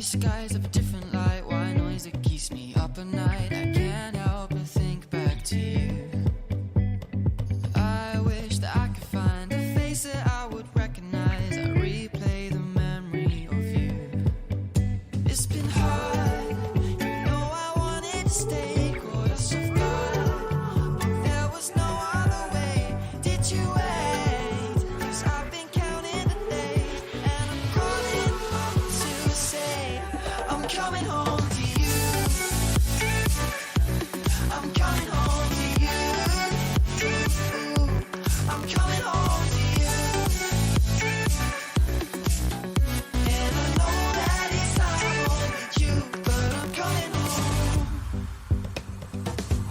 skies of a different light. White noise that keeps me up at night. I can't help but think back to you. I wish that I could find a face that I would recognize. I replay the memory of you. It's been hard, you know I wanted to stay. Caught us off guard, but there was no other way. Did you wait? 'Cause I've been counting the days, and I'm calling up to say I'm coming home to you. I'm coming home to you. I'm coming home to you. And I know that it's not only you, but I'm coming home.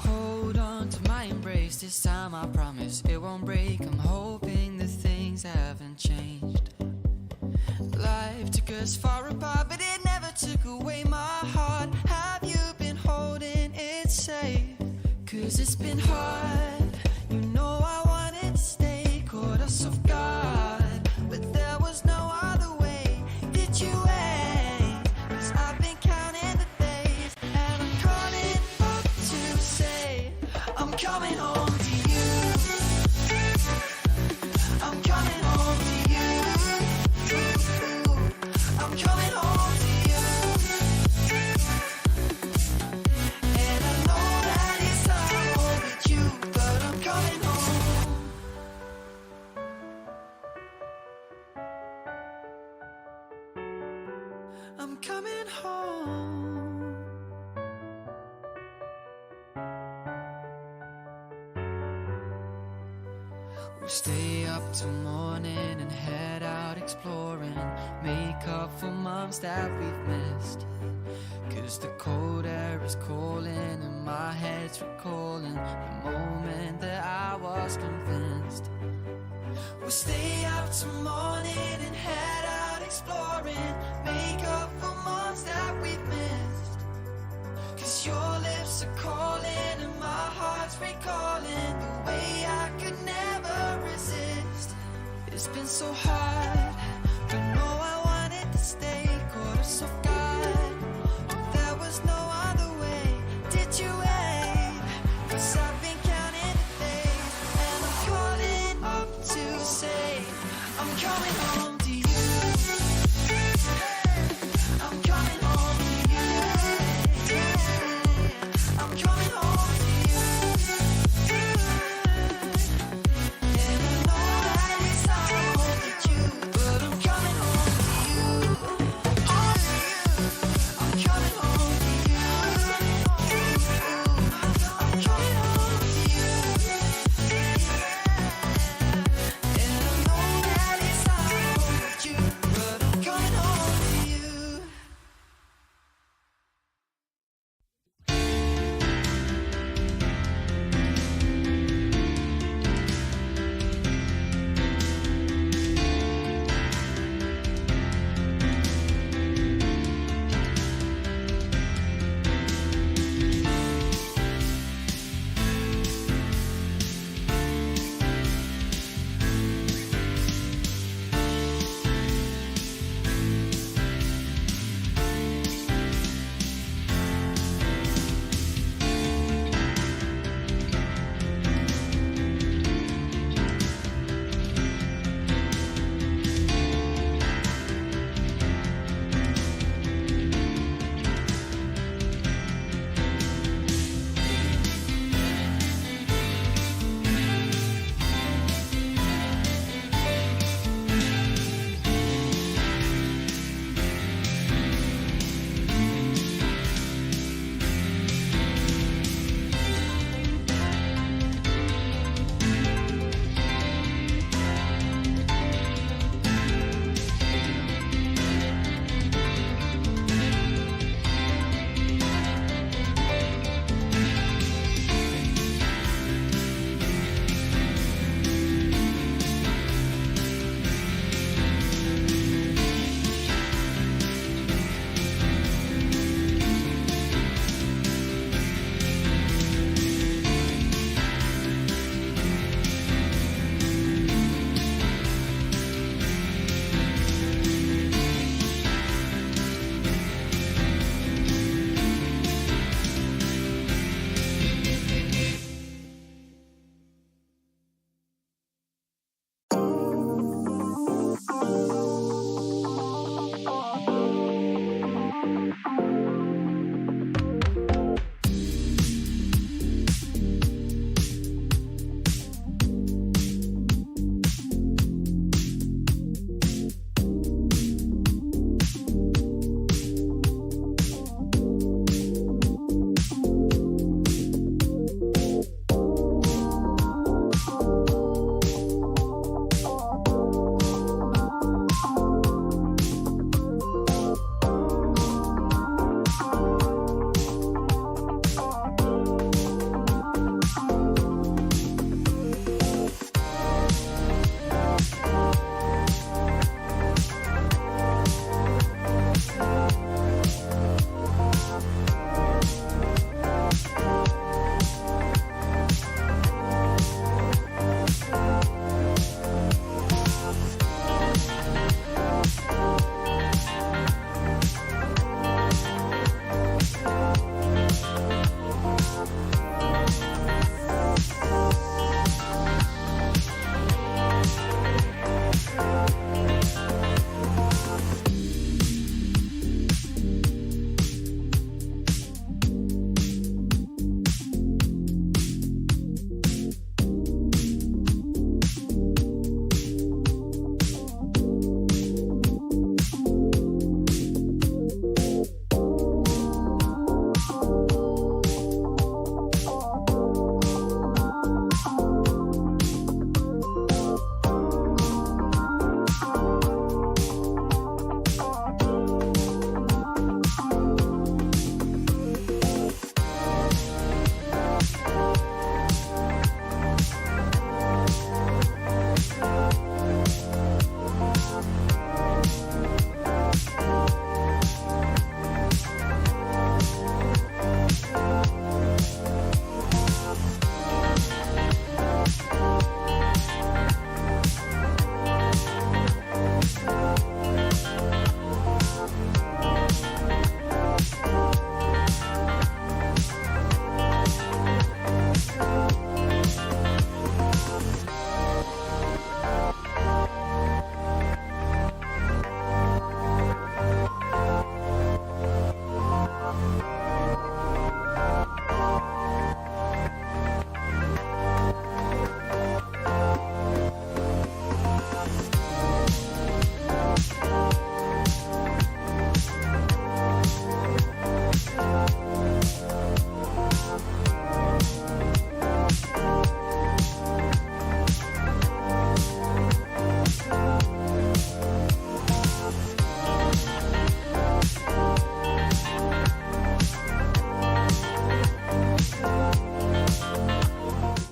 Hold on to my embrace, this time I promise it won't break. I'm hoping that things haven't changed. Life took us far apart, but it never took away my heart. Have you been holding it safe? 'Cause it's been hard, you know I wanted to stay. Caught us off guard, but there was no other way. Did you wait? 'Cause I've been counting the days, and I'm calling up to say I'm coming home to you. I'm coming home to you. I'm coming home to you. And I know that it's not only you, but I'm coming home. I'm coming home. We stay up till morning and head out exploring. Make up for months that we've missed. 'Cause the cold air is calling and my head's recalling the moment that I was convinced. We'll stay up till morning and head out exploring. Make up for months that we've missed. 'Cause your lips are calling and my heart's recalling the way I could never resist. It's been so hard, but no, I wanted to stay. Caught us off guard, but there was no other way. Did you wait? 'Cause I've been counting the days, and I'm calling up to say I'm coming home to you. I'm coming home to you.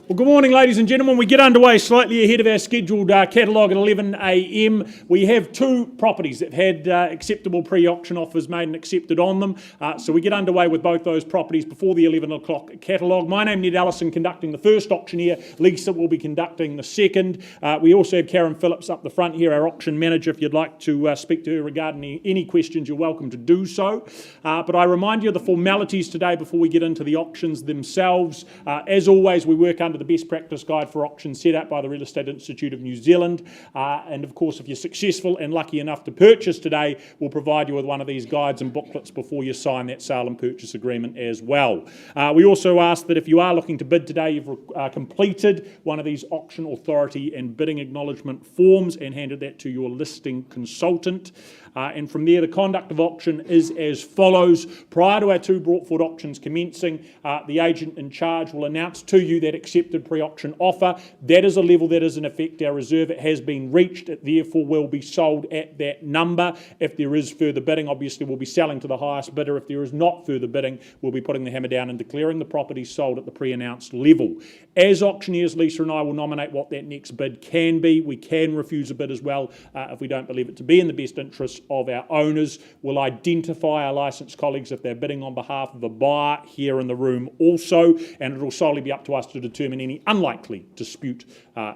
Well, good morning, ladies and gentlemen. We get underway slightly ahead of our scheduled catalogue at 11 a.m. We have two properties that had acceptable pre-auction offers made and accepted on them. So we get underway with both those properties before the 11 o'clock catalogue. My name is Ned Allison, conducting the first auctioneer. Lisa will be conducting the second. We also have Karen Phillips up the front here, our auction manager. If you'd like to speak to her regarding any questions, you're welcome to do so. But I remind you of the formalities today before we get into the auctions themselves. As always, we work under the best practice guide for auctions set out by the Real Estate Institute of New Zealand. And of course, if you're successful and lucky enough to purchase today, we'll provide you with one of these guides and booklets before you sign that sale and purchase agreement as well. We also ask that if you are looking to bid today, you've completed one of these auction authority and bidding acknowledgement forms and handed that to your listing consultant. And from there, the conduct of auction is as follows. Prior to our two brought forward auctions commencing, the agent in charge will announce to you that accepted pre-auction offer. That is a level that is in effect our reserve. It has been reached. It therefore will be sold at that number. If there is further bidding, obviously we'll be selling to the highest bidder. If there is not further bidding, we'll be putting the hammer down and declaring the property sold at the pre-announced level. As auctioneers, Lisa and I will nominate what that next bid can be. We can refuse a bid as well if we don't believe it to be in the best interest of our owners. We'll identify our licensed colleagues if they're bidding on behalf of a buyer here in the room also, and it will solely be up to us to determine any unlikely dispute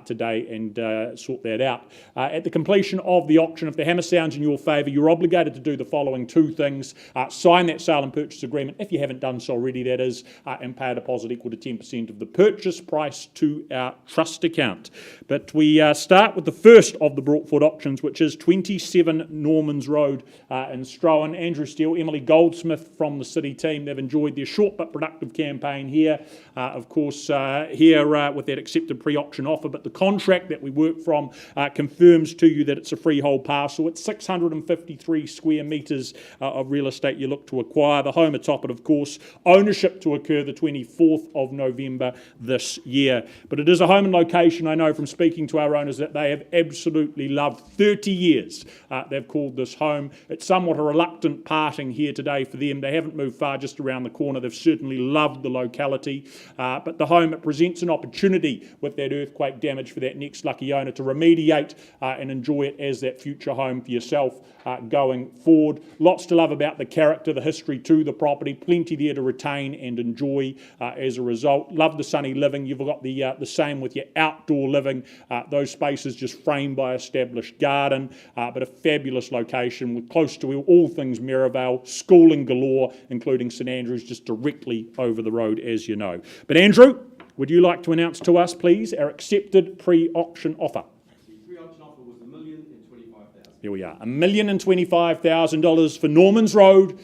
today and sort that out. At the completion of the auction, if the hammer sounds in your favour, you're obligated to do the following two things. Sign that sale and purchase agreement, if you haven't done so already, that is, and pay a deposit equal to 10% of the purchase price to our trust account. But we start with the first of the brought forward auctions, which is 27 Normans Road in Strohan. Andrew Steele, Emily Goldsmith from the City team, they've enjoyed their short but productive campaign here. Of course, here with that accepted pre-auction offer, but the contract that we work from confirms to you that it's a freehold parcel. It's 653 square metres of real estate you look to acquire. The home atop it, of course, ownership to occur the 24th of November this year. But it is a home and location, I know from speaking to our owners, that they have absolutely loved. 30 years they've called this home. It's somewhat a reluctant parting here today for them. They haven't moved far, just around the corner. They've certainly loved the locality. But the home, it presents an opportunity with that earthquake damage for that next lucky owner to remediate and enjoy it as that future home for yourself going forward. Lots to love about the character, the history to the property, plenty there to retain and enjoy as a result. Love the sunny living. You've got the same with your outdoor living. Those spaces just framed by established garden, but a fabulous location with close to all things Merivale, schooling galore, including St Andrews just directly over the road, as you know. But Andrew, would you like to announce to us, please, our accepted pre-auction offer? The pre-auction offer was $1,025,000. Here we are, $1,025,000 for Normans Road,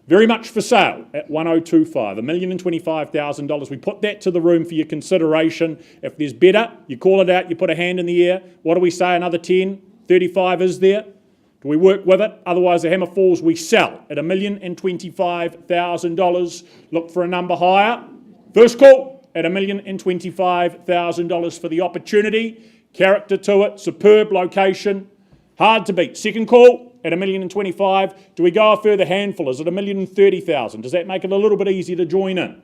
very much for sale at 1025, $1,025,000. We put that to the room for your consideration. If there's better, you call it out, you put a hand in the air. What do we say, another 10, 35 is there? Do we work with it? Otherwise, the hammer falls, we sell at $1,025,000. Look for a number higher. First call at $1,025,000 for the opportunity. Character to it, superb location, hard to beat. Second call at $1,025,000. Do we go a further handful? Is it $1,030,000? Does that make it a little bit easier to join in?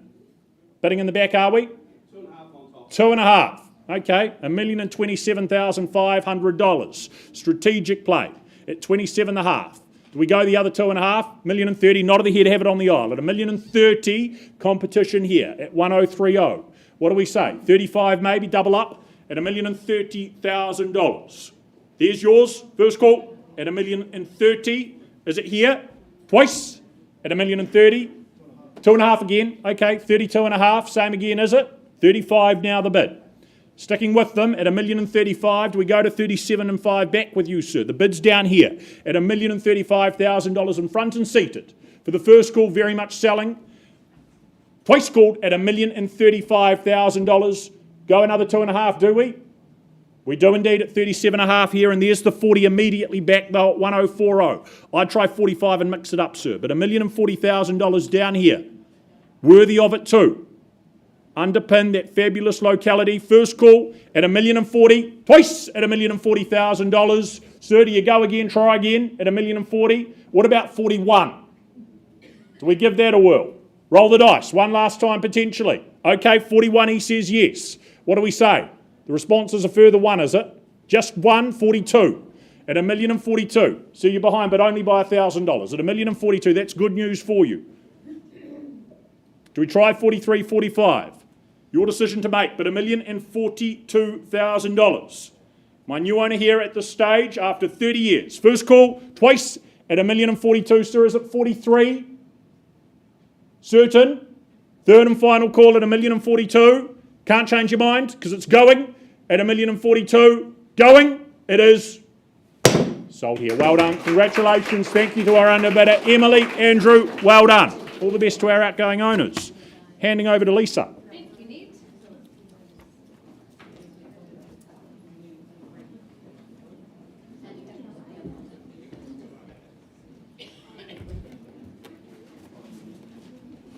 Bidding in the back, are we? 2.5 on top. 2.5. Okay, $1,027,500. Strategic play at 27.5. Do we go the other 2.5? $1,030,000, not of the head, have it on the aisle. At $1,030,000, competition here at 1030. What do we say? 35 maybe, double up at $1,030,000. There's yours, first call at $1,030,000. Is it here? Twice at $1,030,000. 2.5 again. Okay, 32.5. Same again, is it? 35 now the bid. Sticking with them at $1,035,000. Do we go to 37.5? Back with you, sir. The bid's down here at $1,035,000 in front and seated. For the first call, very much selling. Twice called at $1,035,000. Go another 2.5, do we? We do indeed at 37.5 here, and there's the 40 immediately back though at 1040. I'd try 45 and mix it up, sir, but $1,040,000 down here. Worthy of it too. Underpin that fabulous locality. First call at $1,040,000. Twice at $1,040,000. Sir, do you go again? Try again at $1,040,000. What about 41? Do we give that a whirl? Roll the dice. One last time potentially. Okay, 41, he says yes. What do we say? The response is a further one, is it? Just one, 42. At $1,042,000. So you're behind, but only by $1,000. At $1,042,000, that's good news for you. Do we try 43, 45? Your decision to make, but $1,042,000. My new owner here at this stage after 30 years. First call, twice at $1,042,000. Sir, is it 43? Certain? Third and final call at $1,042,000. Can't change your mind because it's going at $1,042,000. Going. It is sold here. Well done. Congratulations. Thank you to our underbidder, Emily, Andrew. Well done. All the best to our outgoing owners. Handing over to Lisa. Thank you, Ned.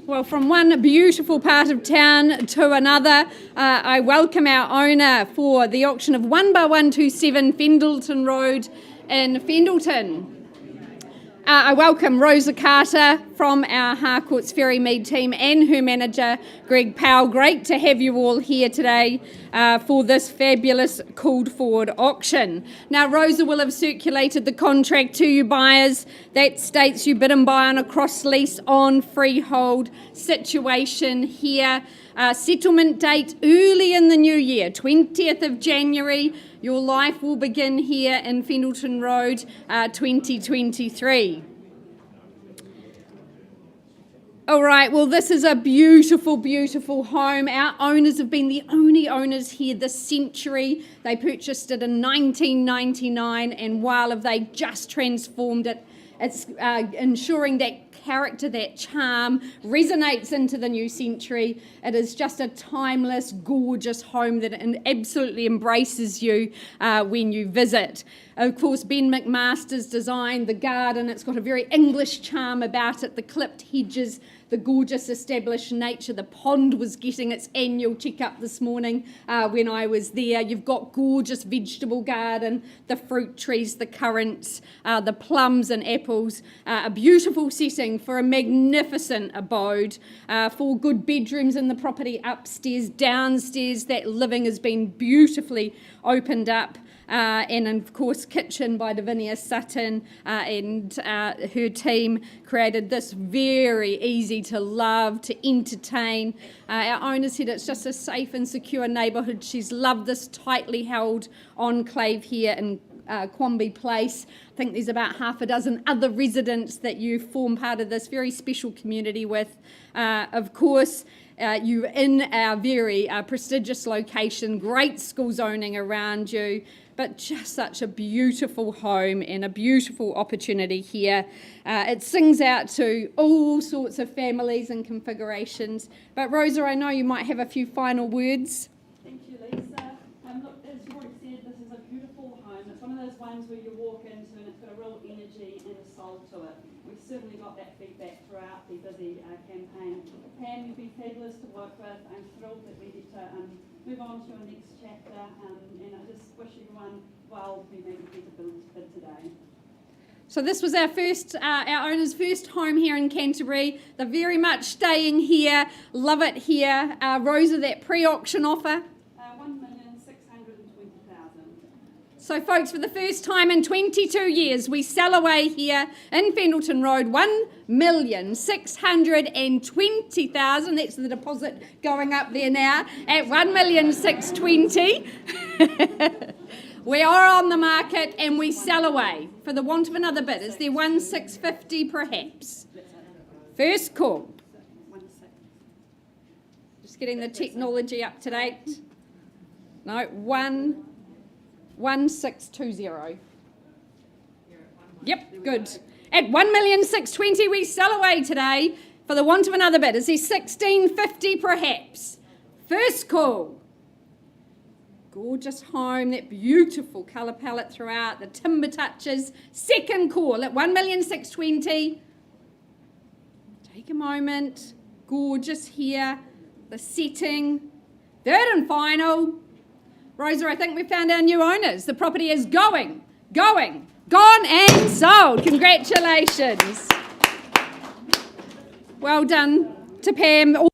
Well, from one beautiful part of town to another, I welcome our owner for the auction of 1/127 Fendleton Road in Fendleton. I welcome Rosa Carter from our Harcourts Ferry Mead team and her manager, Greg Powell. Great to have you all here today for this fabulous called forward auction. Now, Rosa will have circulated the contract to you buyers. That states you bid and buy on a cross lease on freehold situation here. Settlement date early in the new year, 20th of January. Your life will begin here in Fendleton Road, 2023. All right, well, this is a beautiful, beautiful home. Our owners have been the only owners here this century. They purchased it in 1999, and while have they just transformed it, it's ensuring that character, that charm resonates into the new century. It is just a timeless, gorgeous home that absolutely embraces you when you visit. Of course, Ben McMaster's designed the garden. It's got a very English charm about it, the clipped hedges, the gorgeous established nature. The pond was getting its annual checkup this morning when I was there. You've got gorgeous vegetable garden, the fruit trees, the currants, the plums and apples. A beautiful setting for a magnificent abode. 4 good bedrooms in the property upstairs, downstairs. That living has been beautifully opened up. And of course, kitchen by Davinia Sutton and her team created this very easy to love, to entertain. Our owner said it's just a safe and secure neighbourhood. She's loved this tightly held enclave here in Quamby Place. I think there's about half a dozen other residents that you form part of this very special community with. Of course, you're in our very prestigious location, great school zoning around you, but just such a beautiful home and a beautiful opportunity here. It sings out to all sorts of families and configurations. But Rosa, I know you might have a few final words. Thank you, Lisa. Look, as Roy said, this is a beautiful home. It's one of those ones where you walk into and it's got a real energy and a soul to it. We've certainly got that feedback throughout the busy campaign. Pam, you've been fabulous to work with. I'm thrilled that we get to move on to our next chapter, and I just wish everyone well who maybe get a bid today. So this was our owner's first home here in Canterbury. They're very much staying here, love it here. Rosa, that pre-auction offer? 1,620,000. So folks, for the first time in 22 years, we sell away here in Fendleton Road, 1,620,000. That's the deposit going up there now at 1,620,000. We are on the market and we sell away for the want of another bid. Is there 1,650 perhaps? First call. Just getting the technology up to date. No, 1,620. Yep, good. At 1,620,000 we sell away today for the want of another bid. Is there 1,650 perhaps? First call. Gorgeous home, that beautiful colour palette throughout, the timber touches. Second call at 1,620,000. Take a moment. Gorgeous here. The setting. Third and final. Rosa, I think we found our new owners. The property is gone and sold. Congratulations. Well done. to Pam.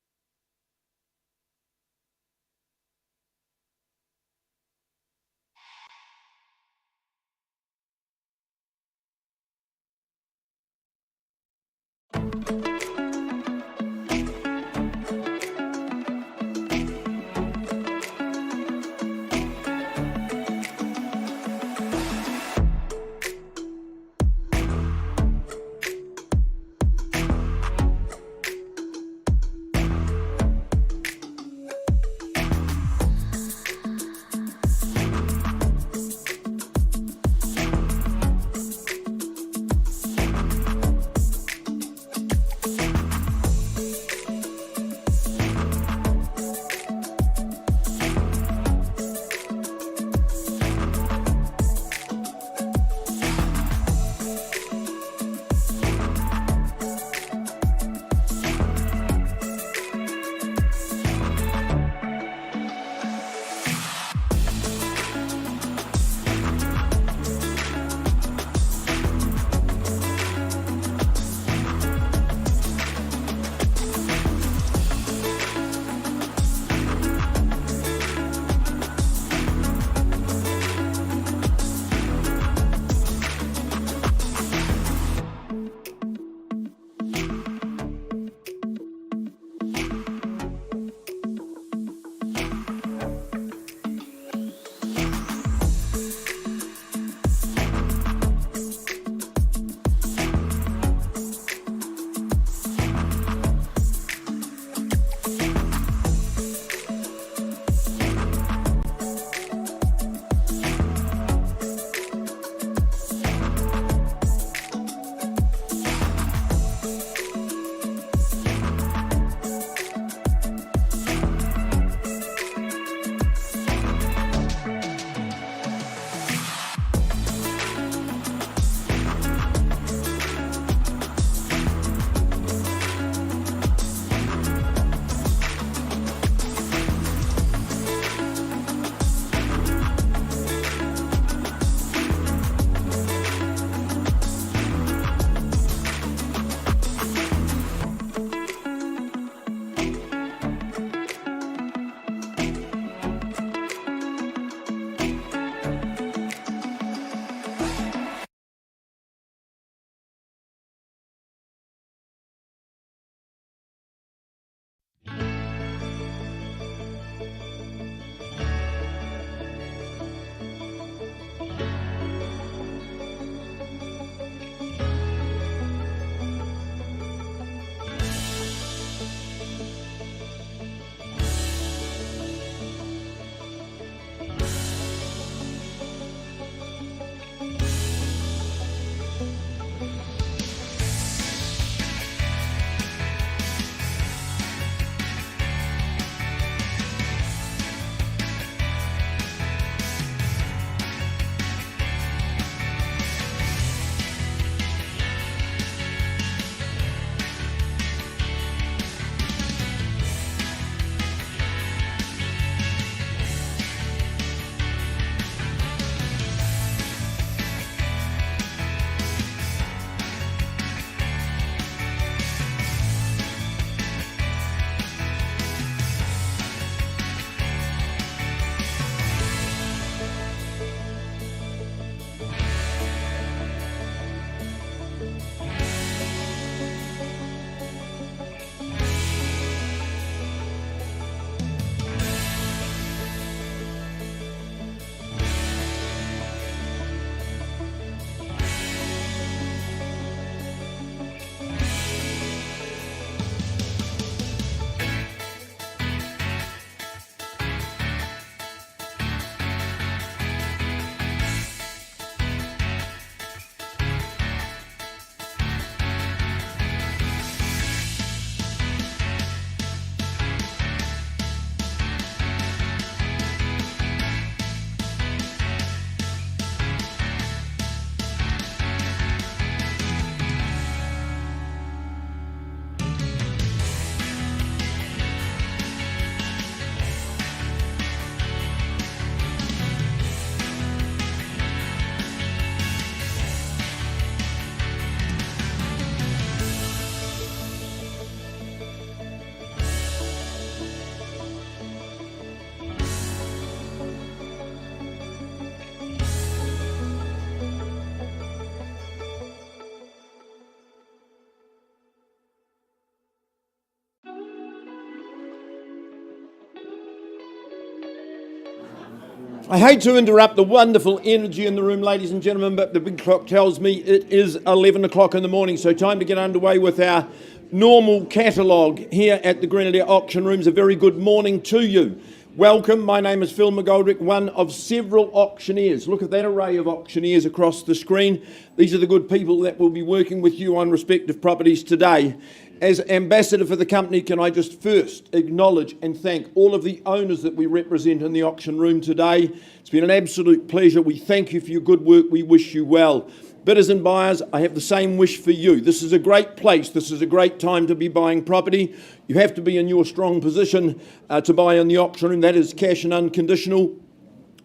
I hate to interrupt the wonderful energy in the room, ladies and gentlemen, but the big clock tells me it is 11 o'clock in the morning, so time to get underway with our normal catalogue here at the Grenadier Auction Rooms. A very good morning to you. Welcome, my name is Phil McGoldrick, one of several auctioneers. Look at that array of auctioneers across the screen. These are the good people that will be working with you on respective properties today. As ambassador for the company, can I just first acknowledge and thank all of the owners that we represent in the auction room today. It's been an absolute pleasure. We thank you for your good work. We wish you well. Bidders and buyers, I have the same wish for you. This is a great place. This is a great time to be buying property. You have to be in your strong position to buy in the auction room. That is cash and unconditional.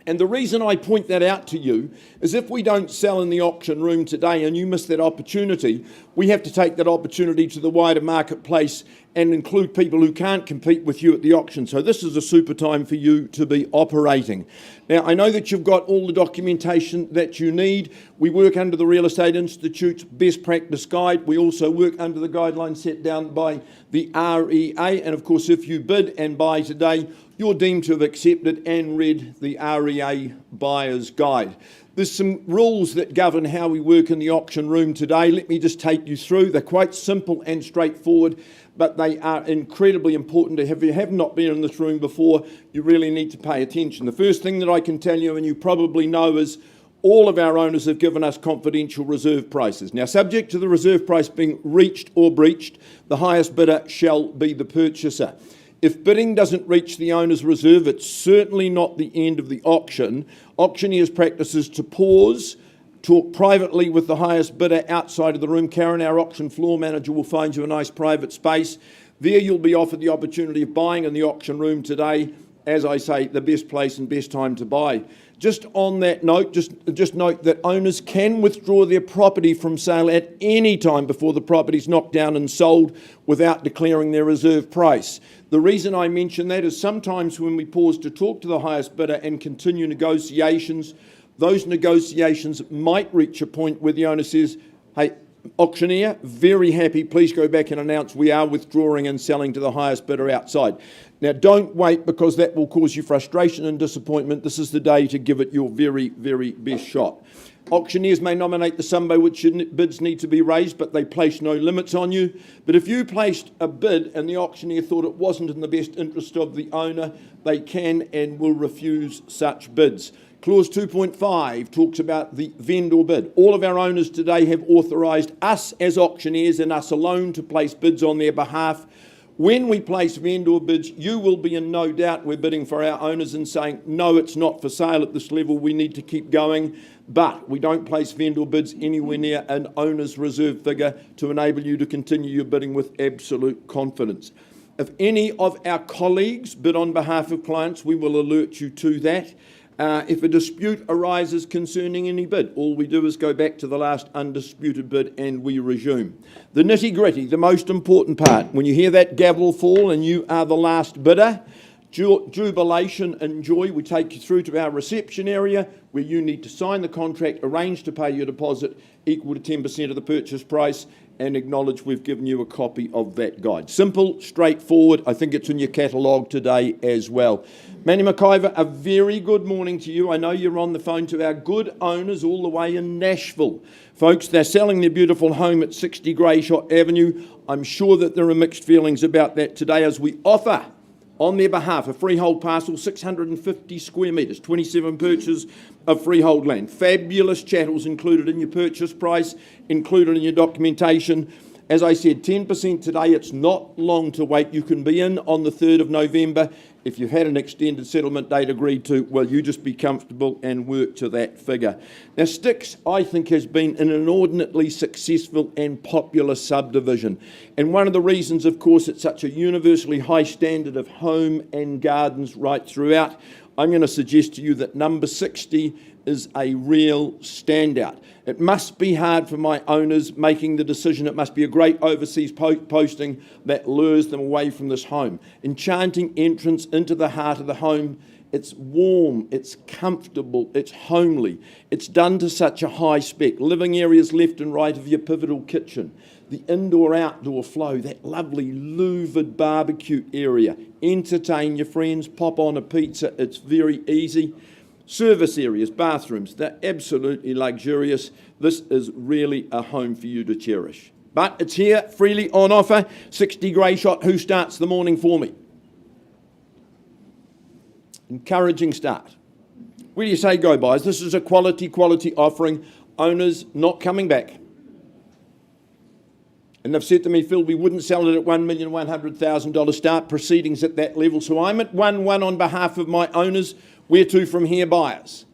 And the reason I point that out to you is if we don't sell in the auction room today and you miss that opportunity, we have to take that opportunity to the wider marketplace and include people who can't compete with you at the auction. So this is a super time for you to be operating. Now, I know that you've got all the documentation that you need. We work under the Real Estate Institute's Best Practice Guide. We also work under the guidelines set down by the REA. And of course, if you bid and buy today, you're deemed to have accepted and read the REA Buyer's Guide. There's some rules that govern how we work in the auction room today. Let me just take you through. They're quite simple and straightforward, but they are incredibly important. If you have not been in this room before, you really need to pay attention. The first thing that I can tell you, and you probably know, is all of our owners have given us confidential reserve prices. Now, subject to the reserve price being reached or breached, the highest bidder shall be the purchaser. If bidding doesn't reach the owner's reserve, it's certainly not the end of the auction. Auctioneers' practice is to pause, talk privately with the highest bidder outside of the room. Karen, our auction floor manager, will find you a nice private space. There you'll be offered the opportunity of buying in the auction room today. As I say, the best place and best time to buy. Just on that note, just note that owners can withdraw their property from sale at any time before the property's knocked down and sold without declaring their reserve price. The reason I mention that is sometimes when we pause to talk to the highest bidder and continue negotiations, those negotiations might reach a point where the owner says, hey, auctioneer, very happy, please go back and announce we are withdrawing and selling to the highest bidder outside. Now, don't wait, because that will cause you frustration and disappointment. This is the day to give it your very, very best shot. Auctioneers may nominate the sum by which bids need to be raised, but they place no limits on you. But if you placed a bid and the auctioneer thought it wasn't in the best interest of the owner, they can and will refuse such bids. Clause 2.5 talks about the vendor bid. All of our owners today have authorised us as auctioneers and us alone to place bids on their behalf. When we place vendor bids, you will be in no doubt we're bidding for our owners and saying, no, it's not for sale at this level, we need to keep going. But we don't place vendor bids anywhere near an owner's reserve figure to enable you to continue your bidding with absolute confidence. If any of our colleagues bid on behalf of clients, we will alert you to that. If a dispute arises concerning any bid, all we do is go back to the last undisputed bid and we resume. The nitty-gritty, the most important part, when you hear that gavel fall and you are the last bidder, jubilation and joy, we take you through to our reception area where you need to sign the contract, arrange to pay your deposit equal to 10% of the purchase price, and acknowledge we've given you a copy of that guide. Simple, straightforward. I think it's in your catalogue today as well. Manny McIver, a very good morning to you. I know you're on the phone to our good owners all the way in Nashville. Folks, they're selling their beautiful home at 60 Greyshot Avenue. I'm sure that there are mixed feelings about that today as we offer on their behalf a freehold parcel, 650 square metres, 27 purchases of freehold land. Fabulous chattels included in your purchase price, included in your documentation. As I said, 10% today. It's not long to wait. You can be in on the 3rd of November. If you've had an extended settlement date agreed to, well, you just be comfortable and work to that figure. Now, Sticks, I think, has been an inordinately successful and popular subdivision. And one of the reasons, of course, it's such a universally high standard of home and gardens right throughout, I'm going to suggest to you that number 60 is a real standout. It must be hard for my owners making the decision. It must be a great overseas posting that lures them away from this home. Enchanting entrance into the heart of the home. It's warm, it's comfortable, it's homely. It's done to such a high spec. Living areas left and right of your pivotal kitchen. The indoor-outdoor flow, that lovely louvered barbecue area. Entertain your friends, pop on a pizza. It's very easy. Service areas, bathrooms, they're absolutely luxurious. This is really a home for you to cherish. But it's here, freely on offer. 60 grey shot. Who starts the morning for me? Encouraging start. Where do you say go, buyers? This is a quality offering. Owners not coming back. And they've said to me, Phil, we wouldn't sell it at $1,100,000 start, proceedings at that level. So I'm at 1-1 on behalf of my owners. Where to from here, buyers?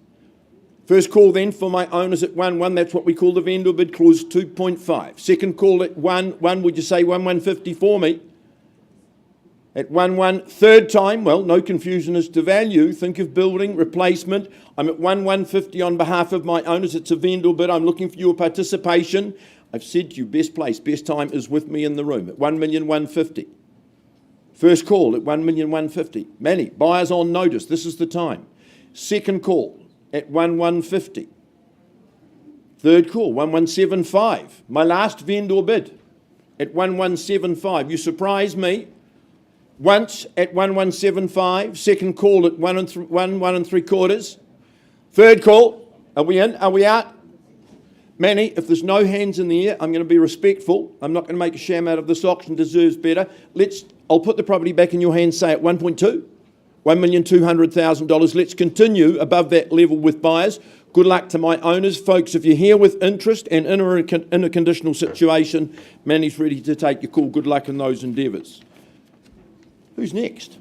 First call then for my owners at 1-1. That's what we call the vendor bid clause 2.5. Second call at 1-1. Would you say 1-150 for me? At 1-1. Third time, well, no confusion as to value. Think of building, replacement. I'm at 1-150 on behalf of my owners. It's a vendor bid. I'm looking for your participation. I've said to you, best place, best time is with me in the room at 1,150,000. First call at 1,150,000. Manny, buyers on notice. This is the time. Second call at 1,150,000. Third call, 1,175,000. My last vendor bid at 1,175,000. You surprised me. Once at 1,175,000. Second call at 1 3/4. Third call. Are we in? Are we out? Manny, if there's no hands in the air, I'm going to be respectful. I'm not going to make a sham out of this auction. Deserves better. I'll put the property back in your hands, say at 1.2, $1,200,000. Let's continue above that level with buyers. Good luck to my owners. Folks, if you're here with interest and in a conditional situation, Manny's ready to take your call. Good luck in those endeavours. Who's next?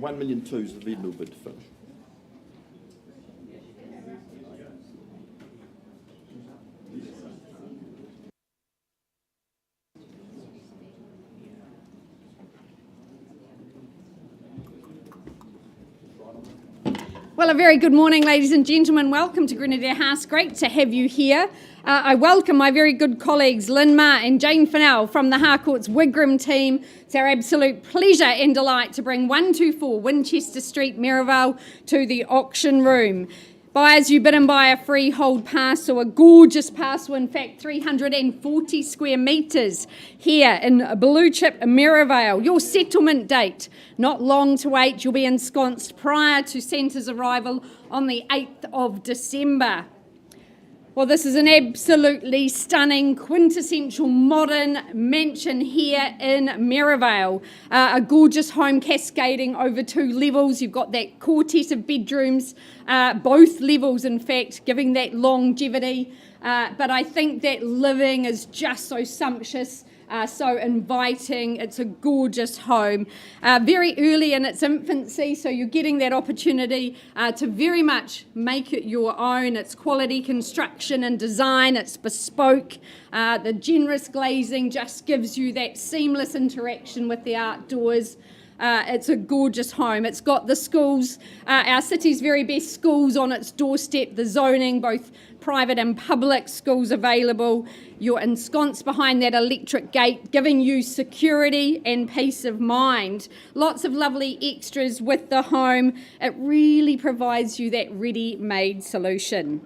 1,200,000 is the vendor bid to finish. Well, a very good morning, ladies and gentlemen. Welcome to Grenadier House. Great to have you here. I welcome my very good colleagues, Lynn Ma and Jane Fennell from the Harcourts Wigram team. It's our absolute pleasure and delight to bring 124 Winchester Street, Maryvale, to the auction room. Buyers, you bid and buy a freehold parcel, a gorgeous parcel, in fact, 340 square metres here in Blue Chip, Maryvale. Your settlement date, not long to wait. You'll be ensconced prior to Centre's arrival on the 8th of December. Well, this is an absolutely stunning, quintessential modern mansion here in Maryvale. A gorgeous home cascading over 2 levels. You've got that quartet of bedrooms, both levels, in fact, giving that longevity. But I think that living is just so sumptuous, so inviting. It's a gorgeous home. Very early in its infancy, so you're getting that opportunity to very much make it your own. It's quality construction and design. It's bespoke. The generous glazing just gives you that seamless interaction with the outdoors. It's a gorgeous home. It's got the schools, our city's very best schools on its doorstep, the zoning, both private and public schools available. You're ensconced behind that electric gate, giving you security and peace of mind. Lots of lovely extras with the home. It really provides you that ready-made solution.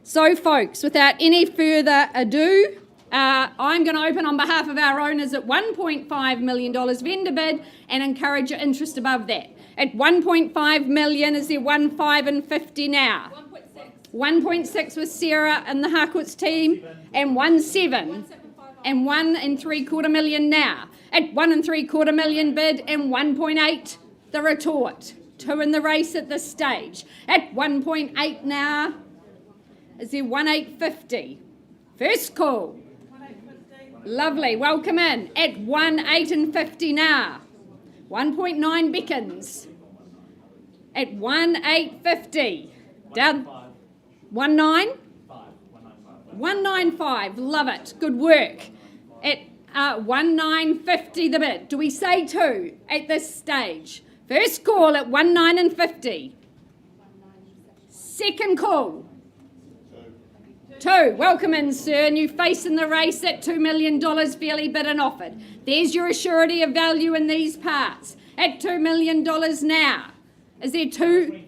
So, folks, without any further ado, I'm going to open on behalf of our owners at $1.5 million vendor bid and encourage your interest above that. At $1.5 million, is there 1,550 now? 1.6 with Sarah and the Harcourts team, and 1.7 and 1 3/4 million now. At 1 3/4 million bid and 1.8 the retort. 2 in the race at this stage. At 1.8 now, is there 1,850? First call. Lovely, welcome in. At 1,850 now. 1.9 beckons. At 1,850. Down. 1.9? 195. Love it. Good work. At 1,950 the bid. Do we say 2 at this stage? First call at 1,950. Second call. 2. Welcome in, sir. New face in the race at $2 million, fairly bid and offered. There's your assurity of value in these parts. At $2 million now. Is there 2?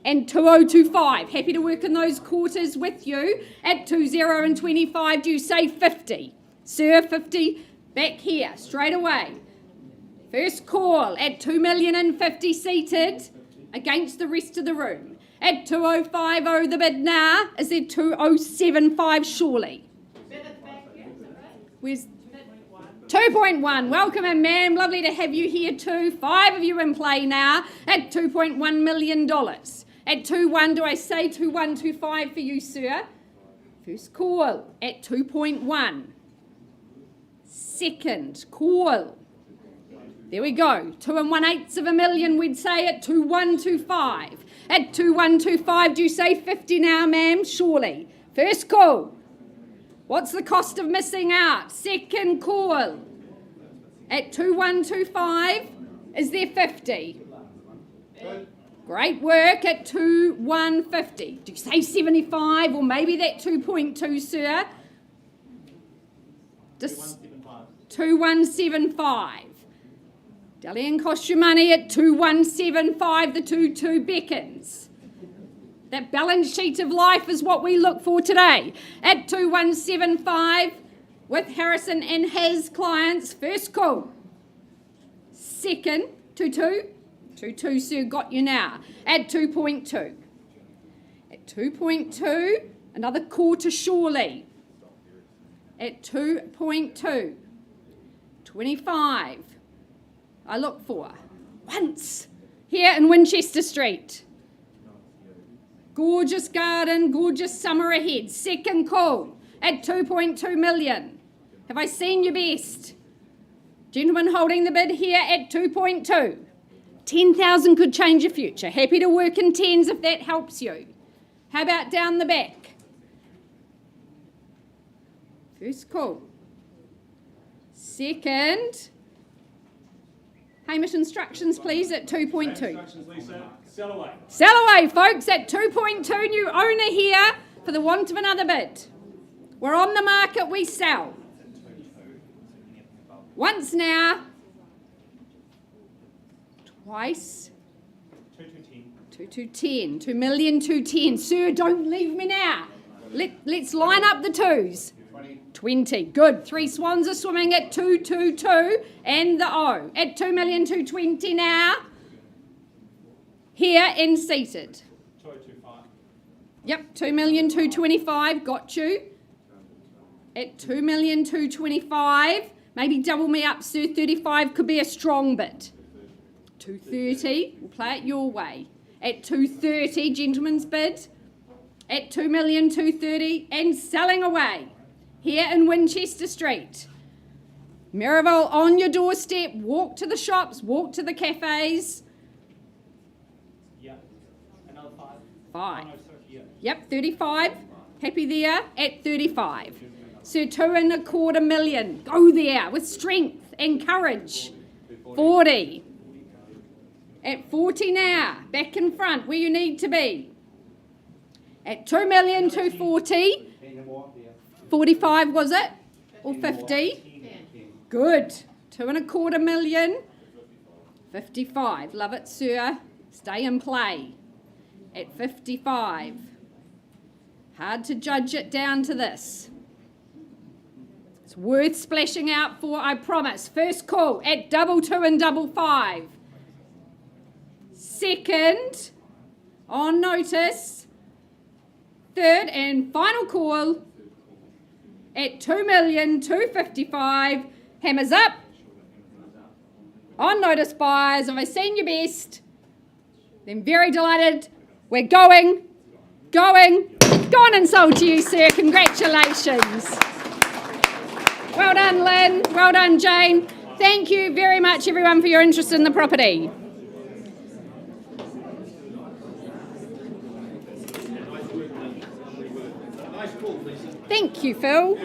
And 2,025. Happy to work in those quarters with you. At 20 and 25, do you say 50? Sir, 50. Back here, straight away. First call at 2,050,000 seated against the rest of the room. At 2050 the bid now. Is there 2075 surely? Where's 2.1? Welcome in, ma'am. Lovely to have you here too. 5 of you in play now at $2.1 million. At 2.1, do I say 2.125 for you, sir? First call at 2.1. Second call. There we go. 2 1/8 of a million, we'd say at 2.125. At 2.125, do you say 50 now, ma'am? Surely. First call. What's the cost of missing out? Second call. At 2.125, is there 50? Great work at 2.150. Do you say 75 or maybe that 2.2, sir? 2.175. Dalian costs you money at 2.175. The 2.2 beckons. That balance sheet of life is what we look for today. At 2.175 with Harrison and his clients. First call. Second, 2.2. 2.2, sir, got you now. At 2.2. At 2.2, another call to Shawley. At 2.2. 25. I look for once here in Winchester Street. Gorgeous garden, gorgeous summer ahead. Second call at 2.2 million. Have I seen your best? Gentleman holding the bid here at 2.2. 10,000 could change your future. Happy to work in tens if that helps you. How about down the back? First call. Second. Hamish, instructions please at 2.2. Instructions, Lisa. Sell away. Sell away, folks, at 2.2. New owner here for the want of another bid. We're on the market, we sell. Once now. Twice. 2.10. 2,210,000. Sir, don't leave me now. Let's line up the twos. 20. Good. 3 swans are swimming at 222 and the O. At 2,220,000 now. Here and seated. 2.25. Yep, 2,225,000. Got you. At 2,225,000. Maybe double me up, sir. 35 could be a strong bid. 230. We'll play it your way. At 230, gentleman's bid. At 2,230,000 and selling away. Here in Winchester Street. Maryville on your doorstep. Walk to the shops, walk to the cafes. Yeah. Another 5. 5. No, sorry, yeah. Yep, 35. Happy there at 35. So 2.25 million. Go there with strength and courage. 40. At 40 now. Back in front where you need to be. At 2,240,000. 45 was it? Or 50? Good. 2.25 million. 55. Love it, sir. Stay in play. At 55. Hard to judge it down to this. It's worth splashing out for, I promise. First call at 2.2 and 2.5. Second, on notice. Third and final call at 2,255,000. Hammers up. On notice, buyers. Have I seen your best? Then very delighted. We're going. Gone and sold to you, sir. Congratulations. Well done, Lynn. Well done, Jane. Thank you very much, everyone, for your interest in the property. Thank you, Phil.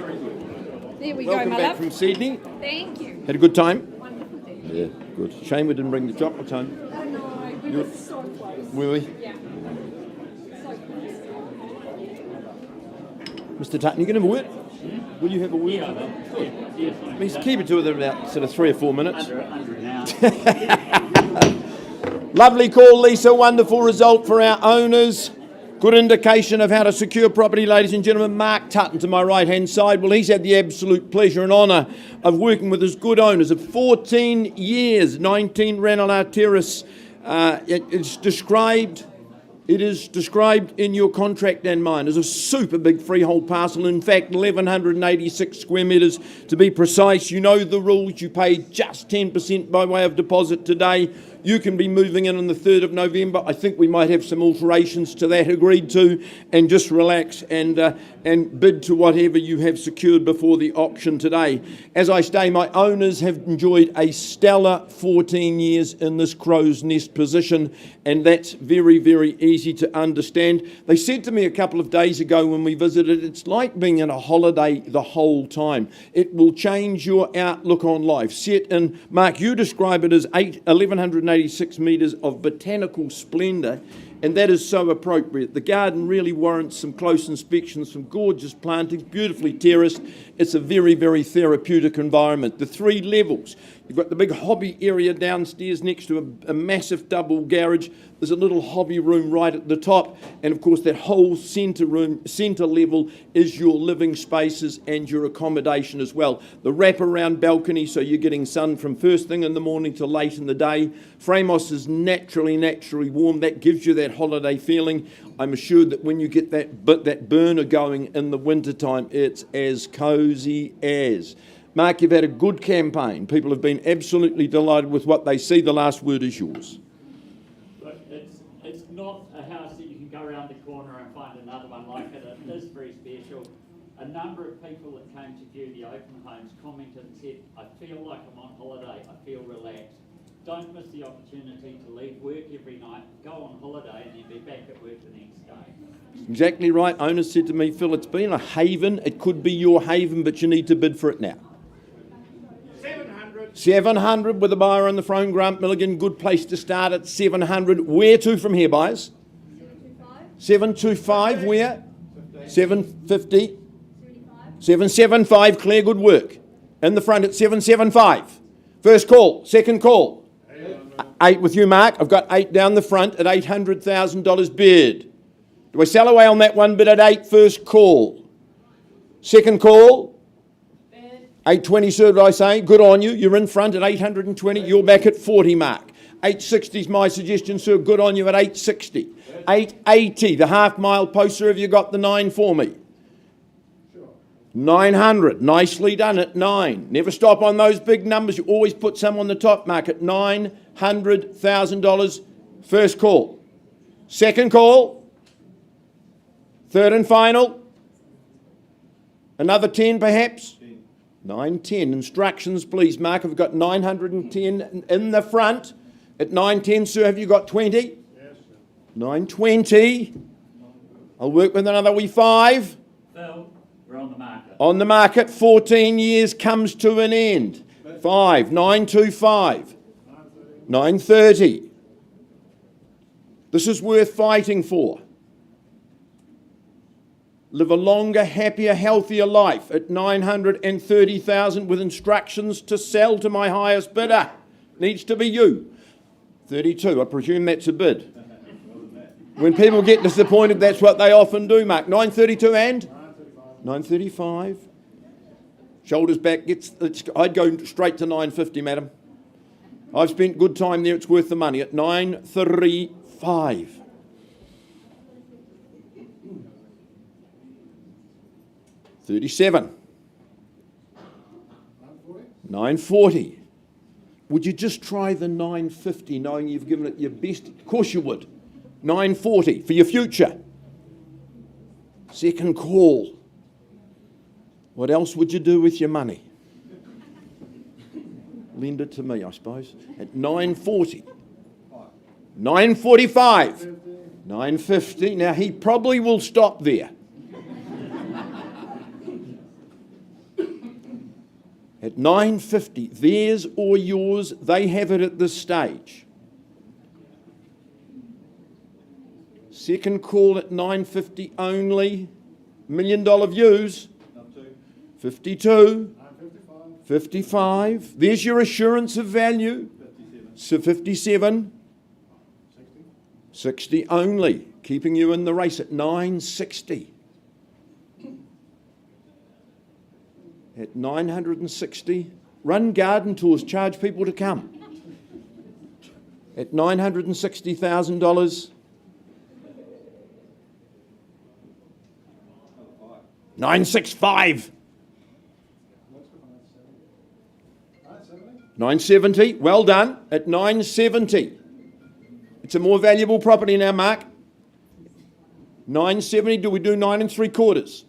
There we Welcome go, my back love. from Sydney. Thank you. Had a good time? Wonderful. Yeah, good. Shame we didn't bring the chocolate home. Oh no, we were so close. Were we? Yeah. So close. Mr. Tutton, you can have a word? Will you have a word? Please keep it to within about sort of 3 or 4 minutes. Lovely call, Lisa. Wonderful result for our owners. Good indication of how to secure property, ladies and gentlemen. Mark Tutton to my right-hand side. Well, he's had the absolute pleasure and honour of working with his good owners of 14 years. 19 Ranelagh Terrace. It's described It is described in your contract and mine as a super big freehold parcel. In fact, 1,186 square metres to be precise. You know the rules. You pay just 10% by way of deposit today. You can be moving in on the 3rd of November. I think we might have some alterations to that agreed to, and just relax and bid to whatever you have secured before the auction today. As I say, my owners have enjoyed a stellar 14 years in this crow's nest position, and that's very, very easy to understand. They said to me a couple of days ago when we visited, it's like being in a holiday the whole time. It will change your outlook on life. Set in, Mark, you describe it as 1,186 metres of botanical splendour, and that is so appropriate. The garden really warrants some close inspection, some gorgeous plantings, beautifully terraced. It's a very, very therapeutic environment. The 3 levels. You've got the big hobby area downstairs next to a massive double garage. There's a little hobby room right at the top, and of course that whole centre level is your living spaces and your accommodation as well. The wraparound balcony, so you're getting sun from first thing in the morning to late in the day. Framos is naturally warm. That gives you that holiday feeling. I'm assured that when you get that burner going in the wintertime, it's as cosy as. Mark, you've had a good campaign. People have been absolutely delighted with what they see. The last word is yours. Look, it's not a house that you can go around the corner and find another one like it. It is very special. A number of people that came to view the open homes commented and said, I feel like I'm on holiday, I feel relaxed. Don't miss the opportunity to leave work every night, go on holiday and then be back at work the next day. Exactly right. Owners said to me, Phil, it's been a haven. It could be your haven, but you need to bid for it now. 700 with a buyer on the phone. Grant Milligan, good place to start at 700. Where to from here, buyers? 725. Where? 750. 775. Clear, good work. In the front at 775. First call. Second call. 8 with you, Mark. I've got 8 down the front at $800,000 bid. Do I sell away on that one bid at 8? First call. Second call. 820, sir, did I say? Good on you. You're in front at 820. You're back at 40, Mark. 860 is my suggestion, sir. Good on you at 860. 880, the half-mile post, sir. Have you got the 9 for me? 900, nicely done at 9. Never stop on those big numbers. You always put some on the top, Mark, at $900,000. First call. Second call. Third and final. Another 10, perhaps? 910. Instructions, please, Mark. I've got 910 in the front. At 910, sir, have you got 20? Yes, sir. 920. I'll work with another wee 5. Phil, we're on the market. On the market, 14 years comes to an end. 5. 925. 930. This is worth fighting for. Live a longer, happier, healthier life at 930,000 with instructions to sell to my highest bidder. Needs to be you. 32, I presume that's a bid. When people get disappointed, that's what they often do, Mark. 932 and? 935. Shoulders back. I'd go straight to 950, madam. I've spent good time there. It's worth the money at 935. 37. 940. Would you just try the 950 knowing you've given it your best? Of course you would. 940 for your future. Second call. What else would you do with your money? Lend it to me, I suppose. At 940. 945. 950. Now he probably will stop there. At 950, theirs or yours, they have it at this stage. Second call at 950 only. $1 million views. 52. 55. There's your assurance of value. So 57. 60 only. Keeping you in the race at 960. At 960, run garden tours, charge people to come. At $960,000, 965. 970. Well done. At 970. It's a more valuable property now, Mark. 970. Do we do 9 3/4?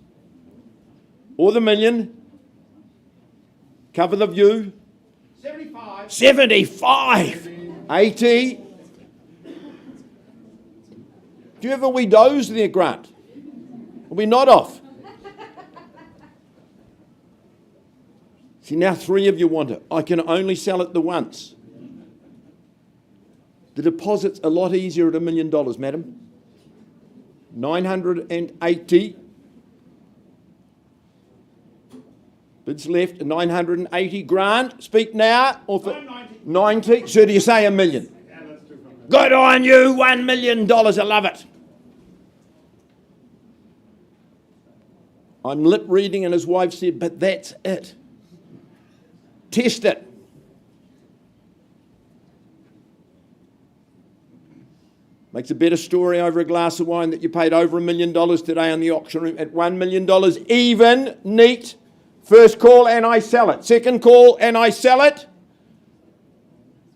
Or the million? Cover the view. 75. 75. 80. Do you have a wee doze there, Grant? Are we not off? See, now 3 of you want it. I can only sell it the once. The deposit's a lot easier at $1 million, madam. 980. Bids left at 980. Grant, speak now. Or for 90. So do you say $1 million? Good on you, $1 million. I love it. I'm lip reading, and his wife said, but that's it. Test it. Makes a better story over a glass of wine that you paid over $1 million today on the auction room at $1 million. Even, neat. First call and I sell it. Second call and I sell it.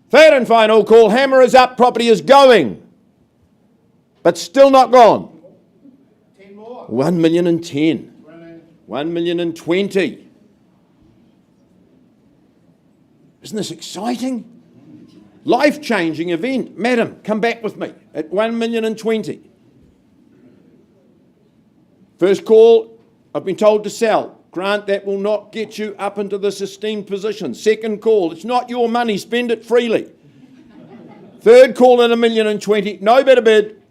Third and final call. Hammer is up. Property is going. But still not gone. 10 more. 1,010,000. 1,020,000. Isn't this exciting? Life-changing event. Madam, come back with me at 1,020,000. First call, I've been told to sell. Grant, that will not get you up into this esteemed position. Second call, it's not your money, spend it freely. Third call at 1,020,000, no better bid.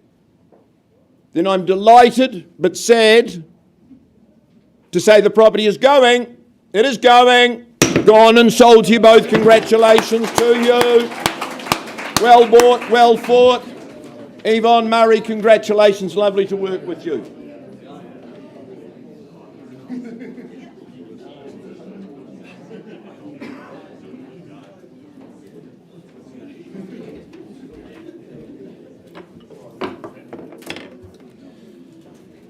Then I'm delighted but sad to say the property is going. It is going. Gone and sold to you both. Congratulations to you. Well bought, well fought. Yvonne Murray, congratulations. Lovely to work with you.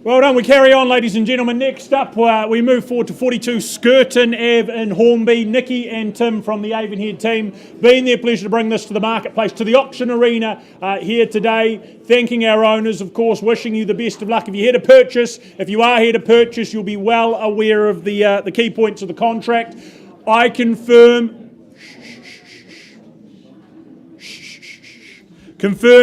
Well done. We carry on, ladies and gentlemen. Next up, we move forward to 42 Skirton Ave in Hornby. Nikki and Tim from the Avonhead team, been their pleasure to bring this to the marketplace, to the auction arena here today. Thanking our owners, of course, wishing you the best of luck. If you're here to purchase, if you are here to purchase, you'll be well aware of the key points of the contract. I confirm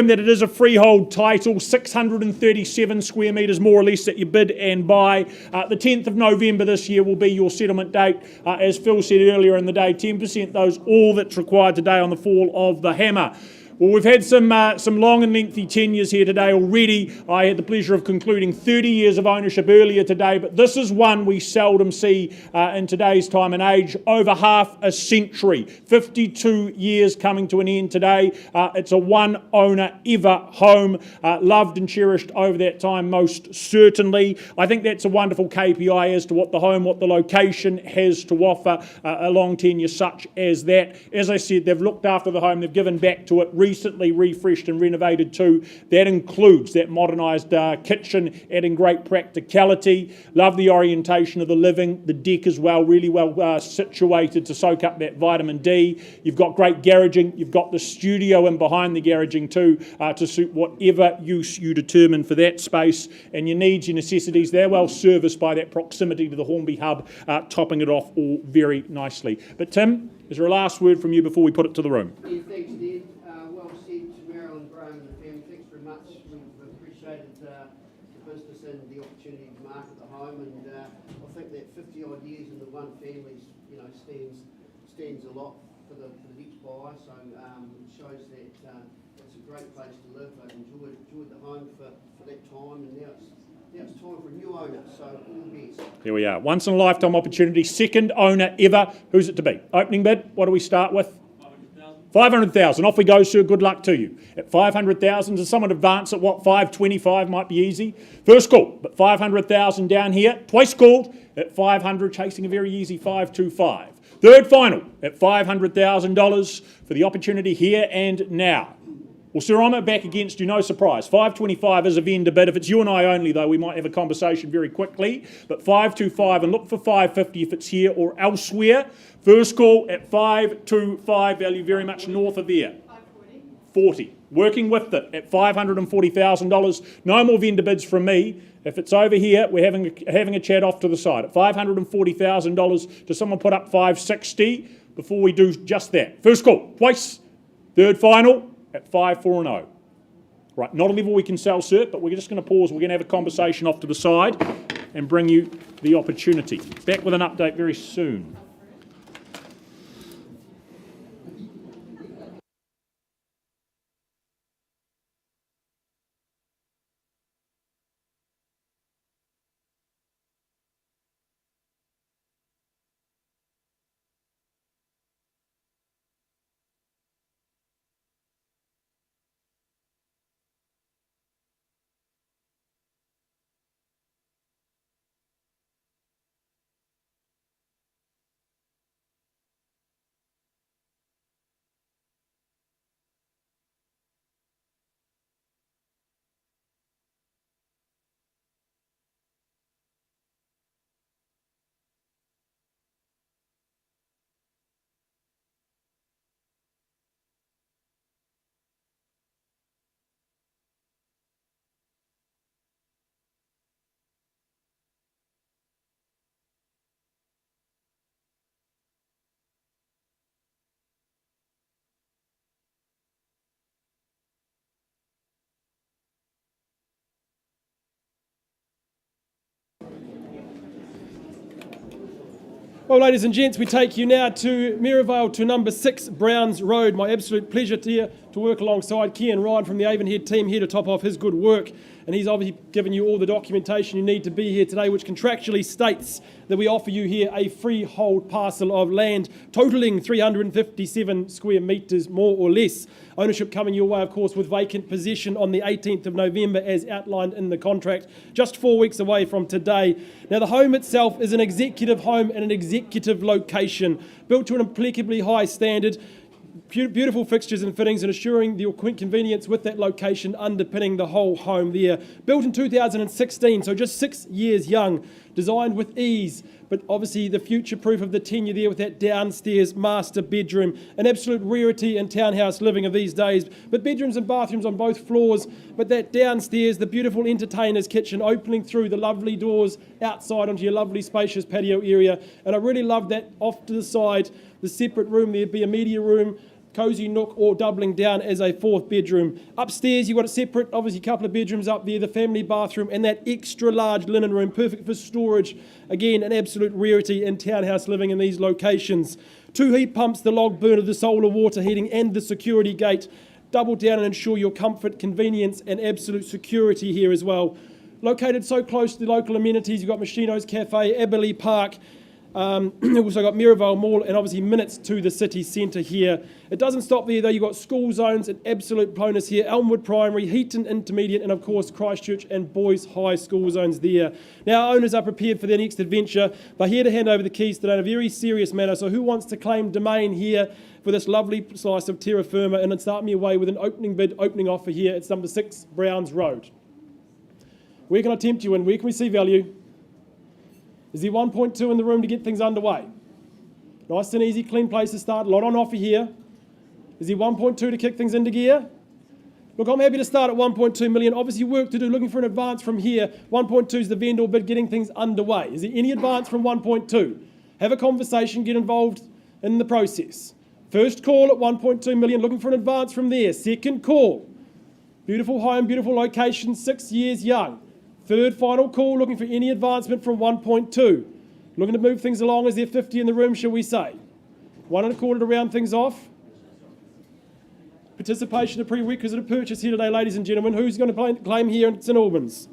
that it is a freehold title, 637 square metres more or less that you bid and buy. The 10th of November this year will be your settlement date. As Phil said earlier in the day, 10% those all that's required today on the fall of the hammer. Well, we've had some long and lengthy tenures here today already. I had the pleasure of concluding 30 years of ownership earlier today, but this is one we seldom see in today's time and age. Over half a century, 52 years coming to an end today. It's a one owner ever home, loved and cherished over that time most certainly. I think that's a wonderful KPI as to what the home, what the location has to offer a long tenure such as that. As I said, they've looked after the home, they've given back to it, recently refreshed and renovated too. That includes that modernised kitchen, adding great practicality. Love the orientation of the living, the deck as well, really well situated to soak up that vitamin D. You've got great garaging, you've got the studio in behind the garaging too, to suit whatever use you determine for that space. And your needs, your necessities, they're well serviced by that proximity to the Hornby hub, topping it off all very nicely. But Tim, is there a last word from you before we put it to the room? Yeah, thanks, Ned. Well said to Marilyn, Graham and the family. Thanks very much. We've appreciated the business and the opportunity to market the home, and I think that 50 odd years in the one family, stands a lot for the next buyer. So it shows that it's a great place to live. I've enjoyed the home for that time, and now it's time for a new owner. So all the best. Here we are. Once in a lifetime opportunity. Second owner ever. Who's it to be? Opening bid. What do we start with? 500,000. Off we go, sir. Good luck to you. At 500,000, does someone advance at what? 525 might be easy. First call, but 500,000 down here. Twice called at 500, chasing a very easy 525. Third final at $500,000 for the opportunity here and now. Well, sir, I'm back against you, no surprise. 525 is a vendor bid. If it's you and I only, though, we might have a conversation very quickly. But 525, and look for 550 if it's here or elsewhere. First call at 525, value very much north of there. 40. Working with it at $540,000. No more vendor bids from me. If it's over here, we're having a chat off to the side. At $540,000, does someone put up 560 before we do just that? First call, twice. Third final at 5440. Right, not a level we can sell, sir, but we're just going to pause. We're going to have a conversation off to the side and bring you the opportunity. Back with an update very soon. Well, ladies and gents, we take you now to Maryvale to number 6 Browns Road. My absolute pleasure to work alongside Kian Ryan from the Avonhead team here to top off his good work. And he's obviously given you all the documentation you need to be here today, which contractually states that we offer you here a freehold parcel of land totalling 357 square metres, more or less. Ownership coming your way, of course, with vacant possession on the 18th of November as outlined in the contract, just 4 weeks away from today. Now, the home itself is an executive home in an executive location, built to an impeccably high standard. Beautiful fixtures and fittings and assuring your convenience with that location underpinning the whole home there. Built in 2016, so just 6 years young. Designed with ease, but obviously the future proof of the tenure there with that downstairs master bedroom. An absolute rarity in townhouse living of these days. But bedrooms and bathrooms on both floors. But that downstairs, the beautiful entertainer's kitchen opening through the lovely doors outside onto your lovely spacious patio area. And I really love that off to the side, the separate room there, be a media room, cosy nook, or doubling down as a 4th bedroom. Upstairs you've got a separate, obviously, couple of bedrooms up there, the family bathroom and that extra large linen room, perfect for storage. Again, an absolute rarity in townhouse living in these locations. 2 heat pumps, the log burner, the solar water heating and the security gate. Double down and ensure your comfort, convenience and absolute security here as well. Located so close to the local amenities, you've got Machino's Cafe, Aberley Park. You've also got Maryvale Mall and obviously minutes to the city centre here. It doesn't stop there though, you've got school zones, an absolute bonus here, Elmwood Primary, Heaton Intermediate and of course Christchurch and Boys High school zones there. Now our owners are prepared for their next adventure. They're here to hand over the keys today in a very serious manner, so who wants to claim domain here for this lovely slice of terra firma and then start me away with an opening bid, opening offer here. It's number 6 Browns Road. Where can I tempt you in? Where can we see value? Is there 1.2 in the room to get things underway? Nice and easy, clean place to start. A lot on offer here. Is there 1.2 to kick things into gear? Look, I'm happy to start at 1.2 million. Obviously work to do, looking for an advance from here. 1.2 is the vendor bid, getting things underway. Is there any advance from 1.2? Have a conversation, get involved in the process. First call at 1.2 million, looking for an advance from there. Second call. Beautiful home, beautiful location, 6 years young. Third final call, looking for any advancement from 1.2. Looking to move things along. Is there 50 in the room, shall we say? 1.25 to round things off. Participation, a prerequisite of purchase here today, ladies and gentlemen. Who's going to claim here in St Albans?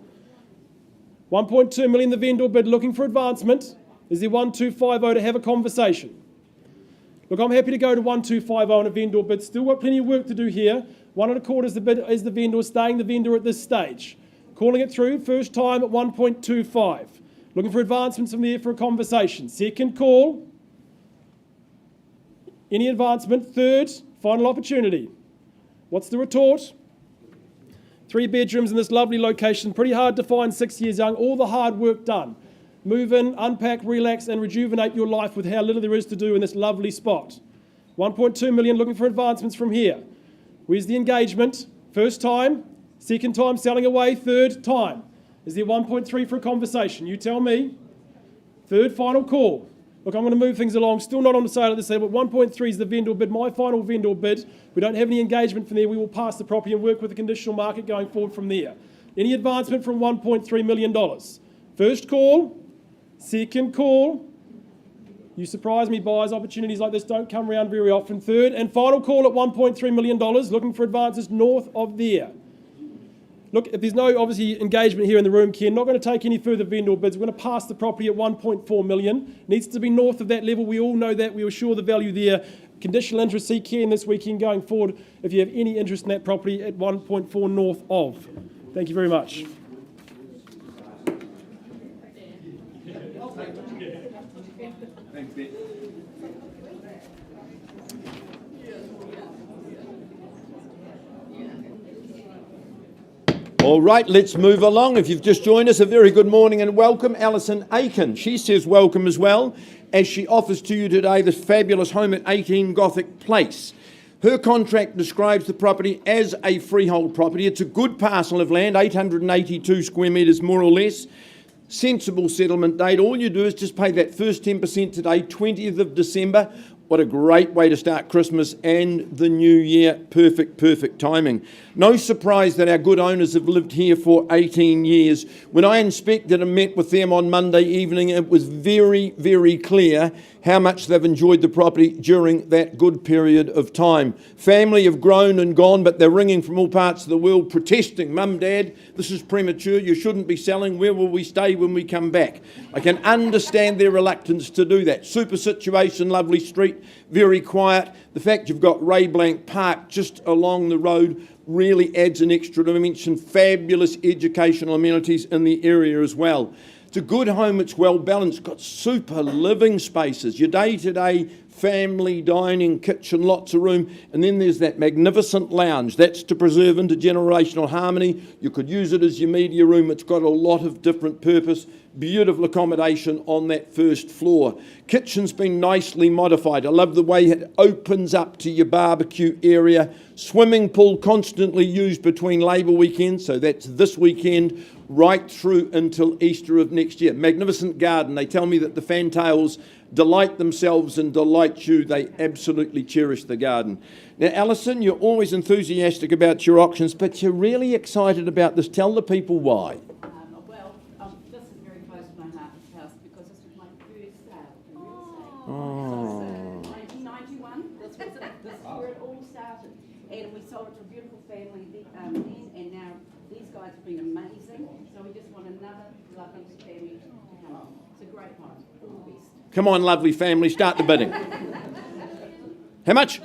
1.2 million, the vendor bid, looking for advancement. Is there 1.250 to have a conversation? Look, I'm happy to go to 1.250 on a vendor bid. Still got plenty of work to do here. 1.25 is the bid, is the vendor, staying the vendor at this stage. Calling it through, first time at 1.25. Looking for advancements from there for a conversation. Second call. Any advancement? Third, final opportunity. What's the retort? 3 bedrooms in this lovely location, pretty hard to find, 6 years young, all the hard work done. Move in, unpack, relax, and rejuvenate your life with how little there is to do in this lovely spot. 1.2 million, looking for advancements from here. Where's the engagement? First time, second time selling away, third time. Is there 1.3 for a conversation? You tell me. Third final call. Look, I'm going to move things along. Still not on the sale at this level. 1.3 is the vendor bid, my final vendor bid. We don't have any engagement from there. We will pass the property and work with the conditional market going forward from there. Any advancement from $1.3 million? First call, second call. You surprise me, buyers. Opportunities like this don't come around very often. Third and final call at $1.3 million, looking for advances north of there. Look, if there's no, obviously, engagement here in the room, Ken, not going to take any further vendor bids. We're going to pass the property at 1.4 million. Needs to be north of that level. We all know that. We assure the value there. Conditional interest, see Ken this weekend going forward if you have any interest in that property at 1.4 north of. Thank you very much. Thanks, Ben. All right, let's move along. If you've just joined us, a very good morning and welcome. Alison Aiken, she says welcome as well, as she offers to you today this fabulous home at 18 Gothic Place. Her contract describes the property as a freehold property. It's a good parcel of land, 882 square metres more or less. Sensible settlement date. All you do is just pay that first 10% today, 20th of December. What a great way to start Christmas and the new year. Perfect timing. No surprise that our good owners have lived here for 18 years. When I inspected and met with them on Monday evening, it was very clear how much they've enjoyed the property during that good period of time. Family have grown and gone, but they're ringing from all parts of the world protesting. Mum, Dad, this is premature. You shouldn't be selling. Where will we stay when we come back? I can understand their reluctance to do that. Super situation, lovely street, very quiet. The fact you've got Ray Blank Park just along the road really adds an extra dimension. Fabulous educational amenities in the area as well. It's a good home, it's well balanced, got super living spaces, your day-to-day family dining, kitchen, lots of room, and then there's that magnificent lounge. That's to preserve intergenerational harmony. You could use it as your media room. It's got a lot of different purpose. Beautiful accommodation on that first floor. Kitchen's been nicely modified. I love the way it opens up to your barbecue area. Swimming pool constantly used between Labour weekends, so that's this weekend right through until Easter of next year. Magnificent garden. They tell me that the fantails delight themselves and delight you. They absolutely cherish the garden. Now, Alison, you're always enthusiastic about your auctions, but you're really excited about this. Tell the people why. This is very close to my house because this was my first sale in real estate. 1991, this is where it all started. And we sold it to a beautiful family then, and now these guys have been amazing. So we just want another lovely family to come on. It's a great home. All the best. Come on, lovely family, start the bidding. How much?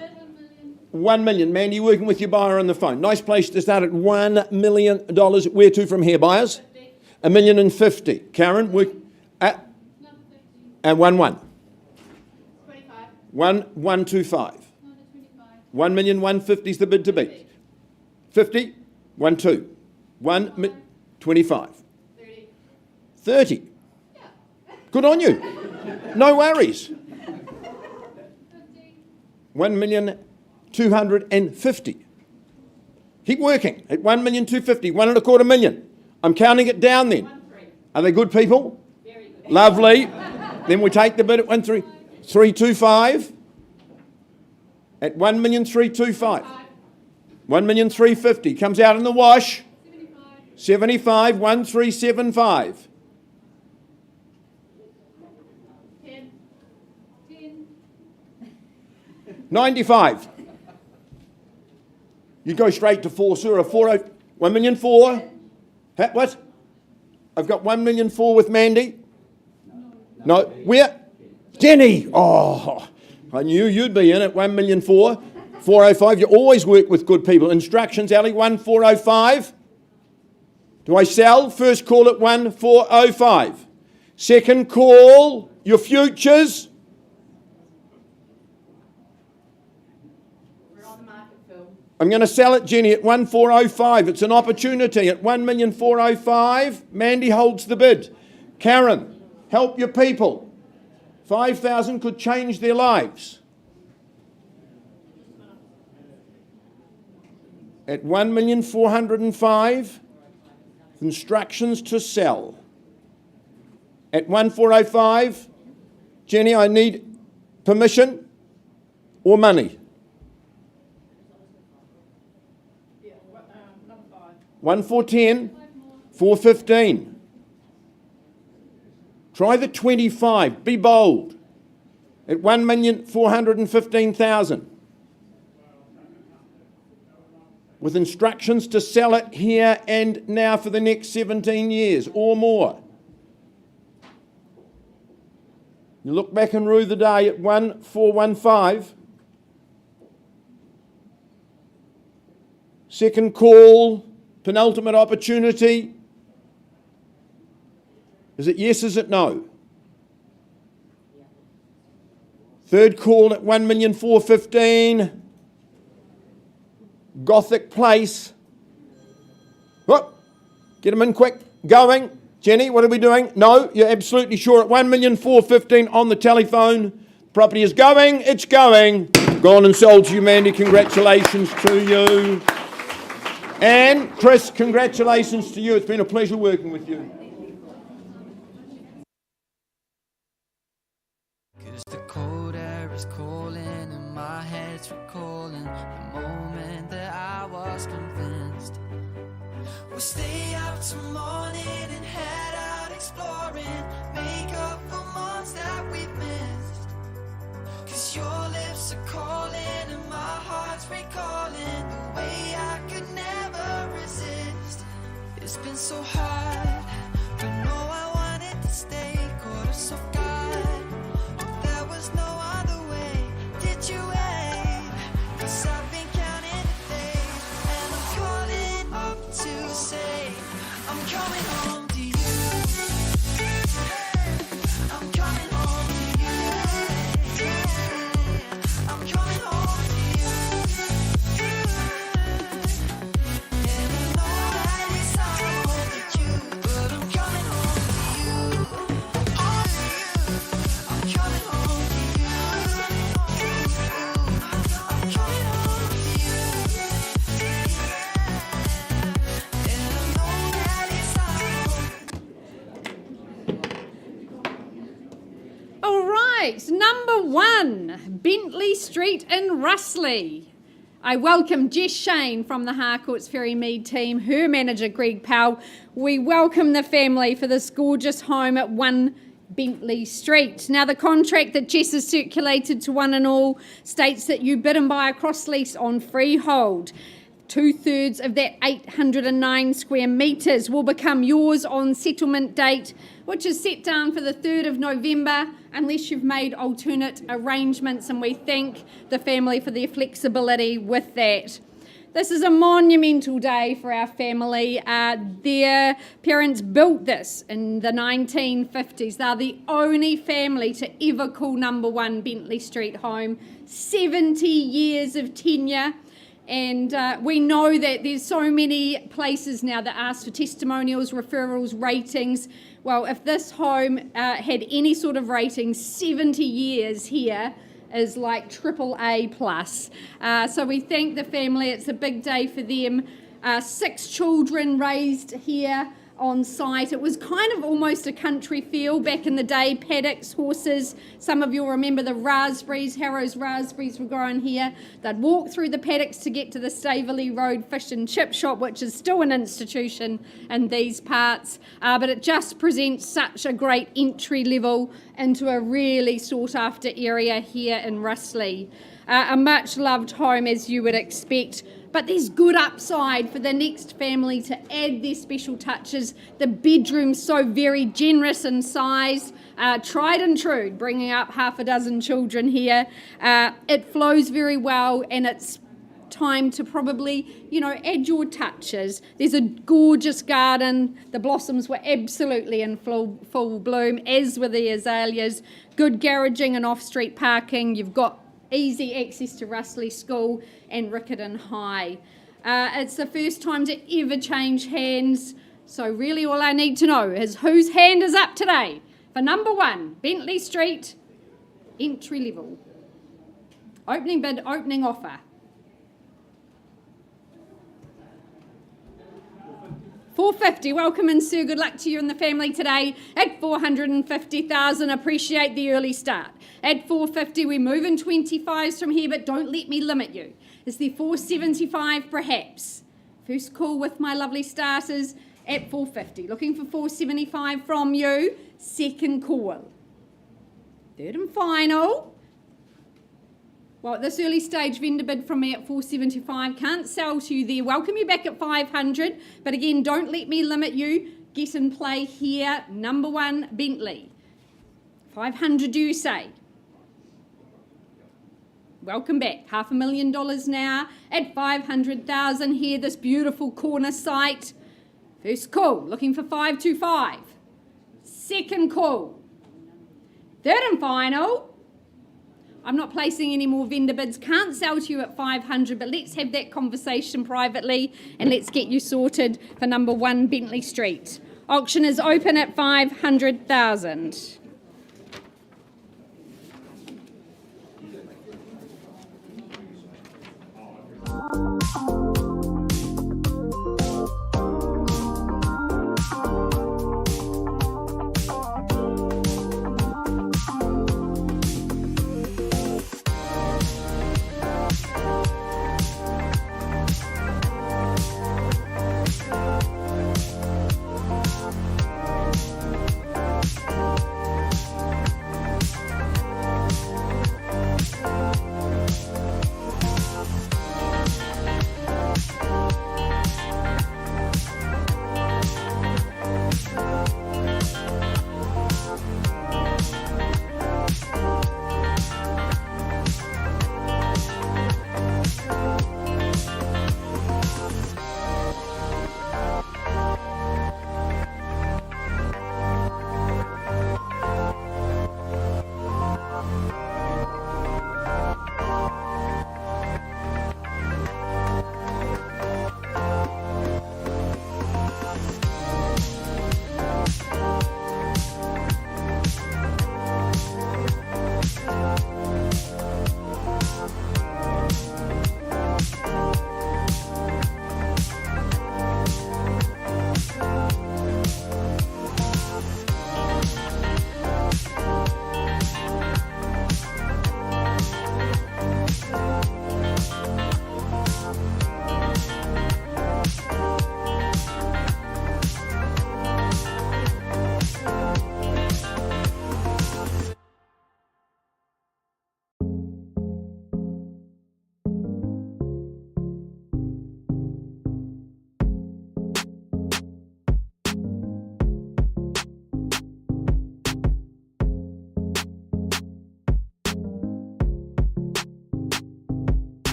1 million. Mandy, working with your buyer on the phone. Nice place to start at $1 million. Where to from here, buyers? 1,050,000. Karen, work at and 1 25. 125. 1,150,000 is the bid to beat. 50. 12. 25. 30. Good on you. No worries. 1,250,000. Keep working at 1,250,000. 1.25 million. I'm counting it down then. Are they good people? Very good. Lovely. Then we take the bid at 325. At 1,325,000. 1,350,000 comes out in the wash. 75. 1,375. 95. You go straight to 4, sir. 1,004,000. What? I've got 1,004,000 with Mandy. No. Where? Jenny. Oh, I knew you'd be in it. 1,004,000. 405. You always work with good people. Instructions, Ali. 1,405. Do I sell? First call at 1,405. Second call. Your futures. I'm going to sell it, Jenny, at 1,405. It's an opportunity at 1,405,000. Mandy holds the bid. Karen, help your people. 5,000 could change their lives. At 1,405,000, instructions to sell. At 1,405, Jenny, I need permission or money. Number 5. 1,410, 415. Try the 25. Be bold. At 1,415,000. With instructions to sell it here and now for the next 17 years or more. You look back and rue the day at 1,415. Second call, penultimate opportunity. Is it yes, is it no? Third call at 1,415,000. Gothic Place. Whoop. Get them in quick. Going. Jenny, what are we doing? No, you're absolutely sure. At 1,415,000 on the telephone. Property is going. It's going. Gone and sold to you, Mandy. Congratulations to you. And Chris, congratulations to you. It's been a pleasure working with you. 'Cause the cold air is calling and my head's recalling the moment that I was convinced. We'll stay up till morning and head out exploring, make up for months that we've missed. 'Cause your lips are calling and my heart's recalling the way I could never resist. It's been so hard, but no, I wanted to stay caught us off guard. There was no other way. Did you wait? 'Cause I've been counting the days, and I'm calling up to say I'm coming home to you. I'm coming home to you. I'm coming home to you. And I know that it sounds like you, but I'm coming home to you. Oh, I'm coming home to you. I'm coming home to you. And I know that it sounds. All right, number 1, Bentley Street in Russley. I welcome Jess Shane from the Harcourts Ferry Mead team, her manager Greg Powell. We welcome the family for this gorgeous home at 1 Bentley Street. Now, the contract that Jess has circulated to one and all states that you bid and buy a cross lease on freehold. 2/3 of that 809 square metres will become yours on settlement date, which is set down for the 3rd of November, unless you've made alternate arrangements, and we thank the family for their flexibility with that. This is a monumental day for our family. Their parents built this in the 1950s. They're the only family to ever call number 1 Bentley Street home. 70 years of tenure. And we know that there's so many places now that ask for testimonials, referrals, ratings. Well, if this home had any sort of rating, 70 years here is like AAA plus. So we thank the family. It's a big day for them. 6 children raised here on site. It was kind of almost a country feel back in the day. Paddocks, horses. Some of you'll remember the raspberries. Harrow's raspberries were grown here. They'd walk through the paddocks to get to the Staveley Road Fish and Chip Shop, which is still an institution in these parts. But it just presents such a great entry level into a really sought after area here in Russley. A much loved home, as you would expect. But there's good upside for the next family to add their special touches. The bedroom's so very generous in size, tried and true, bringing up half a dozen children here. It flows very well, and it's time to probably, add your touches. There's a gorgeous garden. The blossoms were absolutely in full bloom, as were the azaleas. Good garaging and off-street parking. You've got easy access to Russley School and Riccarton High. It's the first time to ever change hands, so really all I need to know is whose hand is up today for number 1, Bentley Street, entry level. Opening bid, opening offer. $450. Welcome in, sir. Good luck to you and the family today at $450,000. Appreciate the early start. At $450, we move in 25s from here, but don't let me limit you. Is there $475 perhaps? First call with my lovely starters at $450. Looking for $475 from you. Second call. Third and final. Well, at this early stage, vendor bid from me at $475. Can't sell to you there. Welcome you back at $500. But again, don't let me limit you. Get in play here. Number 1, Bentley. $500, do you say? Welcome back. $500,000 now at $500,000 here. This beautiful corner site. First call. Looking for $525. Second call. Third and final. I'm not placing any more vendor bids. Can't sell to you at $500, but let's have that conversation privately and let's get you sorted for number 1, Bentley Street. Auction is open at $500,000.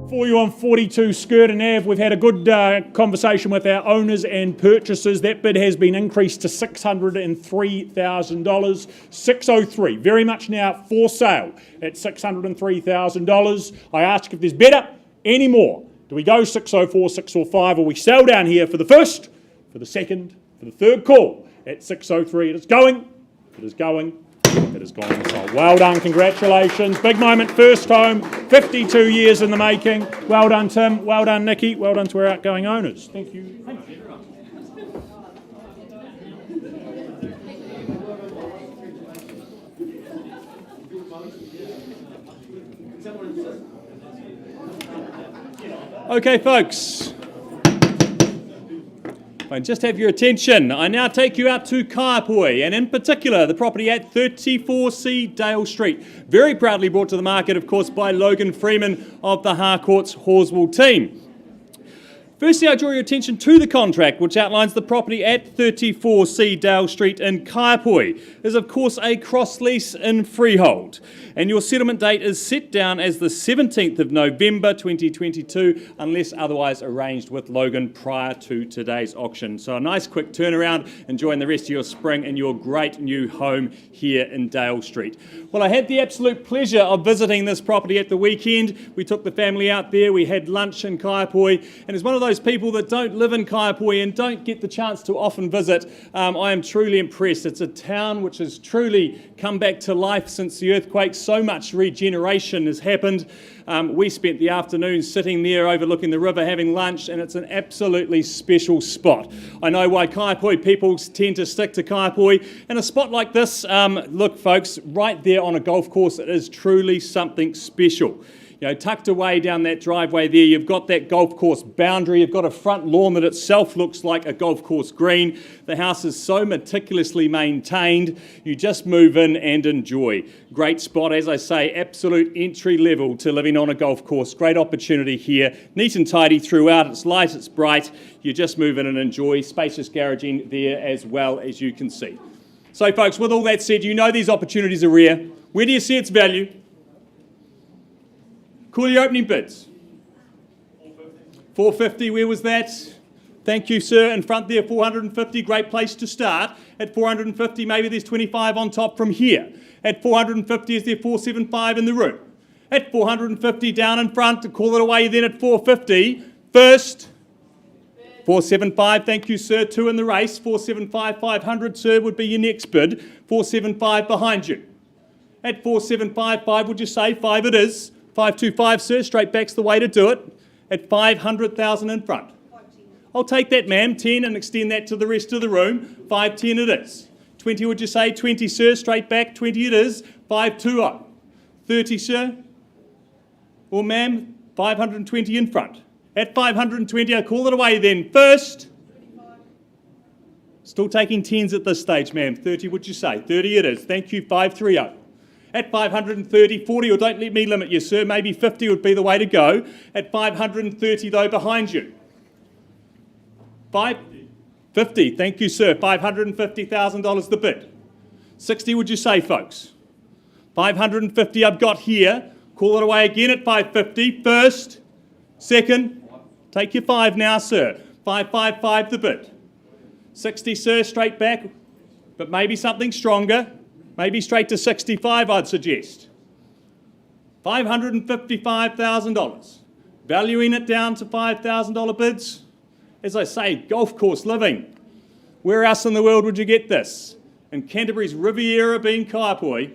For you on 42 Skirton Ave, we've had a good conversation with our owners and purchasers. That bid has been increased to $603,000. 603, very much now for sale at $603,000. I ask if there's better, any more. Do we go 604, 605, or we sell down here for the first for the second, for the third call at 6:03. It is going. It is going. It is gone and sold. Well done, congratulations. Big moment, first home, 52 years in the making. Well done, Tim. Well done, Nikki. Well done to our outgoing owners. Thank you. Thank you. Okay, folks. I just have your attention. I now take you out to Kaiapoi, and in particular, the property at 34C Dale Street. Very proudly brought to the market, of course, by Logan Freeman of the Harcourts Horswell team. Firstly, I draw your attention to the contract, which outlines the property at 34C Dale Street in Kaiapoi. Is of course a cross lease in freehold, and your settlement date is set down as the 17th of November 2022, unless otherwise arranged with Logan prior to today's auction. So a nice quick turnaround, enjoying the rest of your spring in your great new home here in Dale Street. Well, I had the absolute pleasure of visiting this property at the weekend. We took the family out there, we had lunch in Kaiapoi, and as one of those people that don't live in Kaiapoi and don't get the chance to often visit, I am truly impressed. It's a town which has truly come back to life since the earthquake. So much regeneration has happened. We spent the afternoon sitting there overlooking the river having lunch, and it's an absolutely special spot. I know why Kaiapoi people tend to stick to Kaiapoi, and a spot like this, look folks, right there on a golf course, it is truly something special. You know, tucked away down that driveway there, you've got that golf course boundary, you've got a front lawn that itself looks like a golf course green. The house is so meticulously maintained, you just move in and enjoy. Great spot, as I say, absolute entry level to living on a golf course. Great opportunity here, neat and tidy throughout, it's light, it's bright, you just move in and enjoy. Spacious garaging there as well, as you can see. So folks, with all that said, you know these opportunities are rare. Where do you see its value? Call your opening bids. 450, where was that? Thank you, sir. In front there, 450, great place to start. At 450, maybe there's 25 on top from here. At 450, is there 475 in the room? At 450, down in front, call it away then at 450. First, 475, thank you, sir. Two in the race, 475, 500, sir, would be your next bid. 475 behind you. At 475, 5 would you say? 5 it is. 525, sir, straight back's the way to do it. At 500,000 in front. I'll take that, ma'am. 10 and extend that to the rest of the room. 510 it is. 20 would you say? 20, sir, straight back. 20 it is. 520. 30, sir. Or ma'am, 520 in front. At 520, I call it away then. First. Still taking 10s at this stage, ma'am. 30 would you say? 30 it is. Thank you. 530. At 530, 40, or don't let me limit you, sir, maybe 50 would be the way to go. At 530, though, behind you. 550, thank you, sir. $550,000 the bid. 60, would you say, folks? 550 I've got here. Call it away again at 550. First, second, take your 5 now, sir. 555 the bid. 60, sir, straight back, but maybe something stronger. Maybe straight to 65, I'd suggest. $555,000. Valuing it down to $5,000 bids. As I say, golf course living. Where else in the world would you get this? In Canterbury's Riviera being Kaiapoi,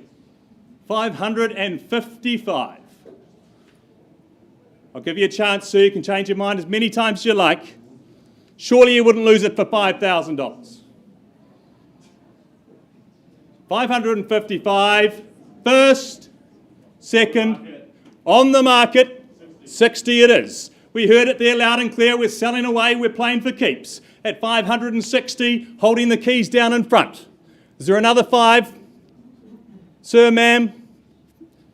555. I'll give you a chance, sir. You can change your mind as many times as you like. Surely you wouldn't lose it for $5,000. 555, first, second, on the market, 60 it is. We heard it there loud and clear, we're selling away, we're playing for keeps. At 560, holding the keys down in front. Is there another 5? Sir, ma'am,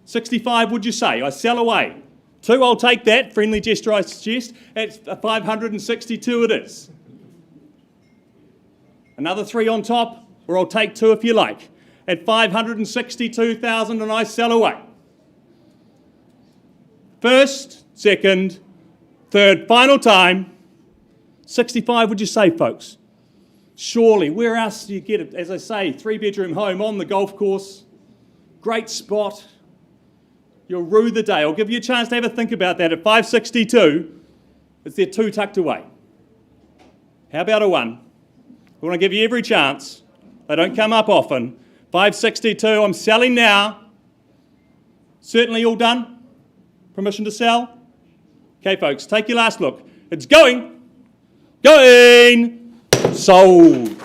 65 would you say? I sell away. 2, I'll take that, friendly gesture I suggest. At 562 it is. Another 3 on top, or I'll take 2 if you like. At 562,000 and I sell away. First, second, third, final time. 65 would you say, folks? Surely, where else do you get it? As I say, 3-bedroom home on the golf course. Great spot. You'll rue the day. I'll give you a chance to have a think about that. At 562, is there 2 tucked away? How about a 1? We want to give you every chance. They don't come up often. 562, I'm selling now. Certainly all done? Permission to sell? Okay, folks, take your last look. It's going. Going. Sold.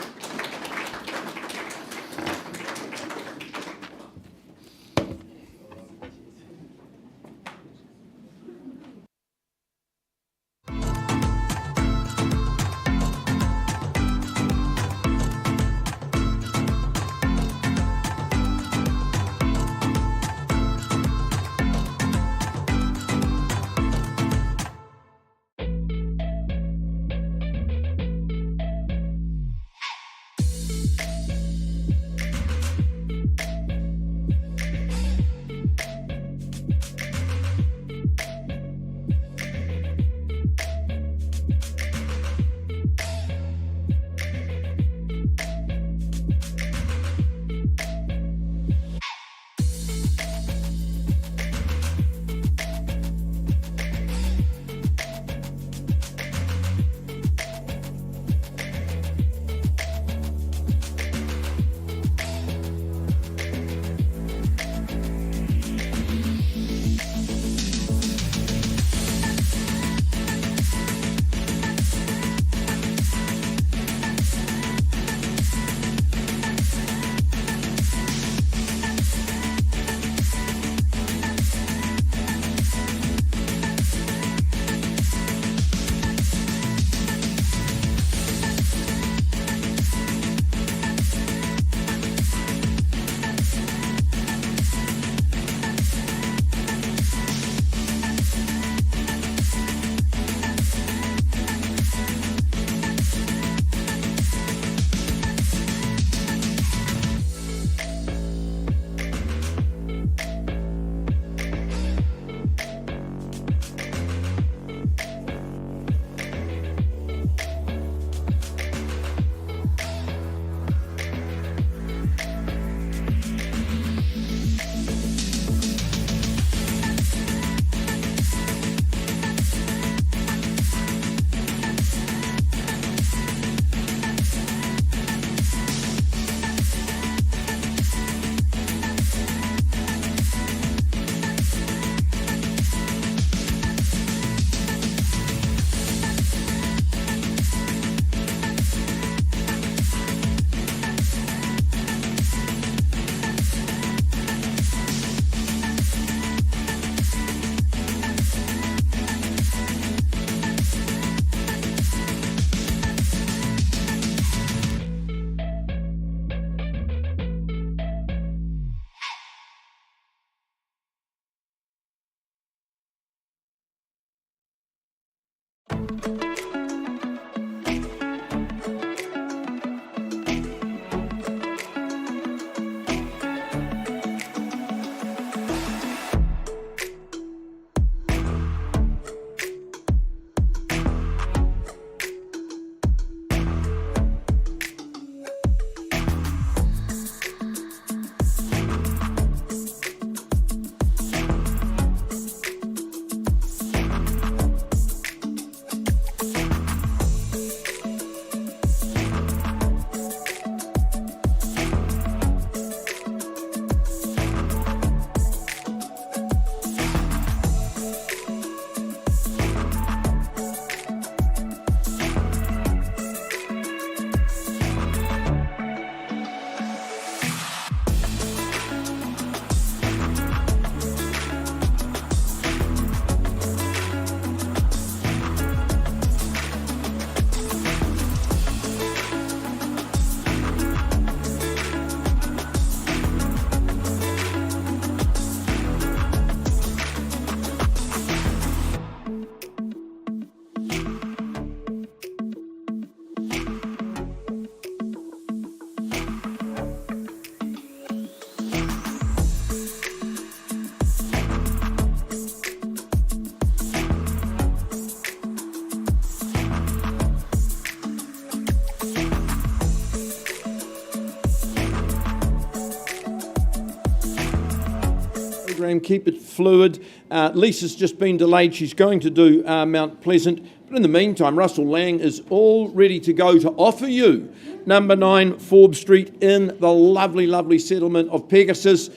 Keep it fluid. Lisa's just been delayed. She's going to do Mount Pleasant. But in the meantime, Russell Lang is all ready to go to offer you number 9 Forbes Street in the lovely, lovely settlement of Pegasus.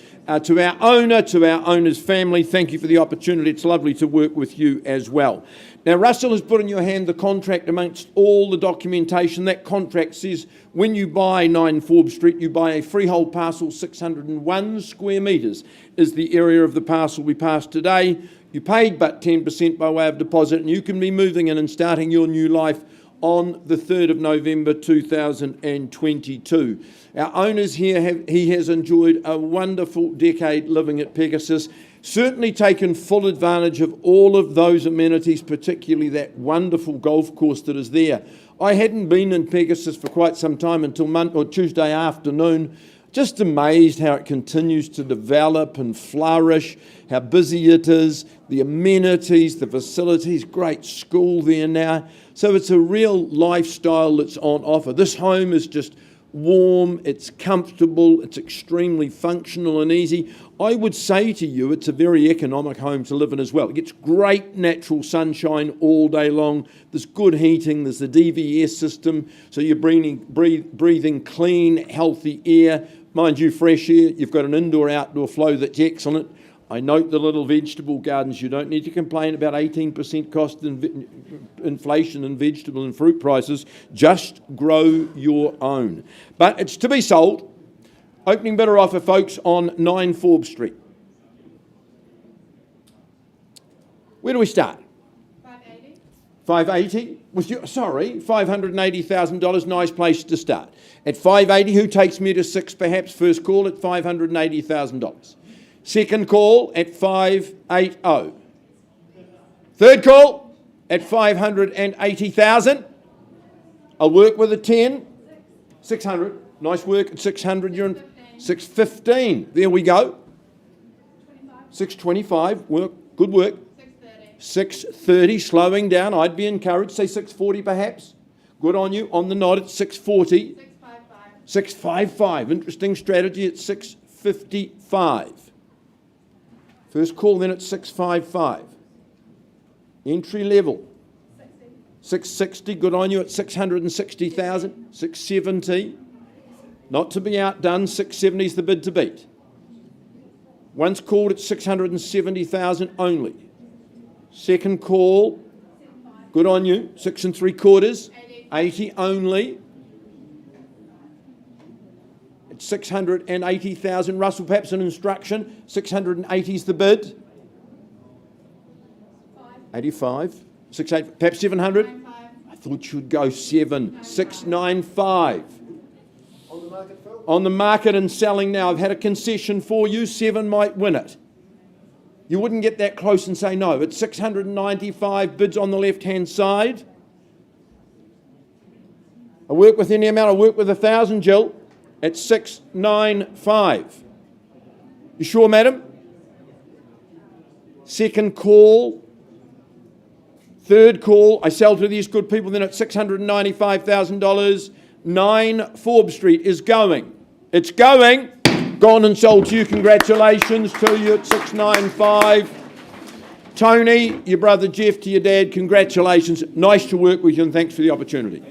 To our owner, to our owner's family, thank you for the opportunity. It's lovely to work with you as well. Now, Russell has put in your hand the contract amongst all the documentation. That contract says when you buy 9 Forbes Street, you buy a freehold parcel, 601 square metres is the area of the parcel we passed today. You paid but 10% by way of deposit, and you can be moving in and starting your new life on the 3rd of November 2022. Our owners here, he has enjoyed a wonderful decade living at Pegasus, certainly taken full advantage of all of those amenities, particularly that wonderful golf course that is there. I hadn't been in Pegasus for quite some time until Tuesday afternoon. Just amazed how it continues to develop and flourish, how busy it is, the amenities, the facilities, great school there now. So it's a real lifestyle that's on offer. This home is just warm, it's comfortable, it's extremely functional and easy. I would say to you it's a very economic home to live in as well. It gets great natural sunshine all day long. There's good heating, there's the DVS system, so you're breathing clean, healthy air. Mind you, fresh air. You've got an indoor-outdoor flow that's excellent. I note the little vegetable gardens. You don't need to complain about 18% cost inflation in vegetable and fruit prices. Just grow your own. But it's to be sold. Opening bidder offer, folks, on 9 Forbes Street. Where do we start? 580. 580? $580,000. Nice place to start. At 580, who takes me to 6 perhaps? First call at $580,000. Second call at 580. Third call at 580,000. I'll work with a 10. 600. Nice work at 600. You're in 615. There we go. 625. Work. Good work. 630. Slowing down. I'd be encouraged. Say 640 perhaps. Good on you. On the nod at 640. 655. Interesting strategy at 655. First call then at 655. Entry level. 660. Good on you at 660,000. 670. Not to be outdone. 670 is the bid to beat. Once called at 670,000 only. Second call. Good on you. 6 3/4. 80 only. 680,000. Russell, perhaps an instruction. 680 is the bid. 85. 68. Perhaps 700. I thought you'd go 7. 695. On the market, Phil? On the market and selling now. I've had a concession for you. 7 might win it. You wouldn't get that close and say no. It's 695. Bids on the left-hand side. I work with any amount. I work with 1,000, Jill. At 695. You sure, madam? Second call. Third call. I sell to these good people then at $695,000. 9 Forbes Street is going. It's going. Gone and sold to you. Congratulations to you at 695. Tony, your brother Jeff, to your dad, congratulations. Nice to work with you and thanks for the opportunity.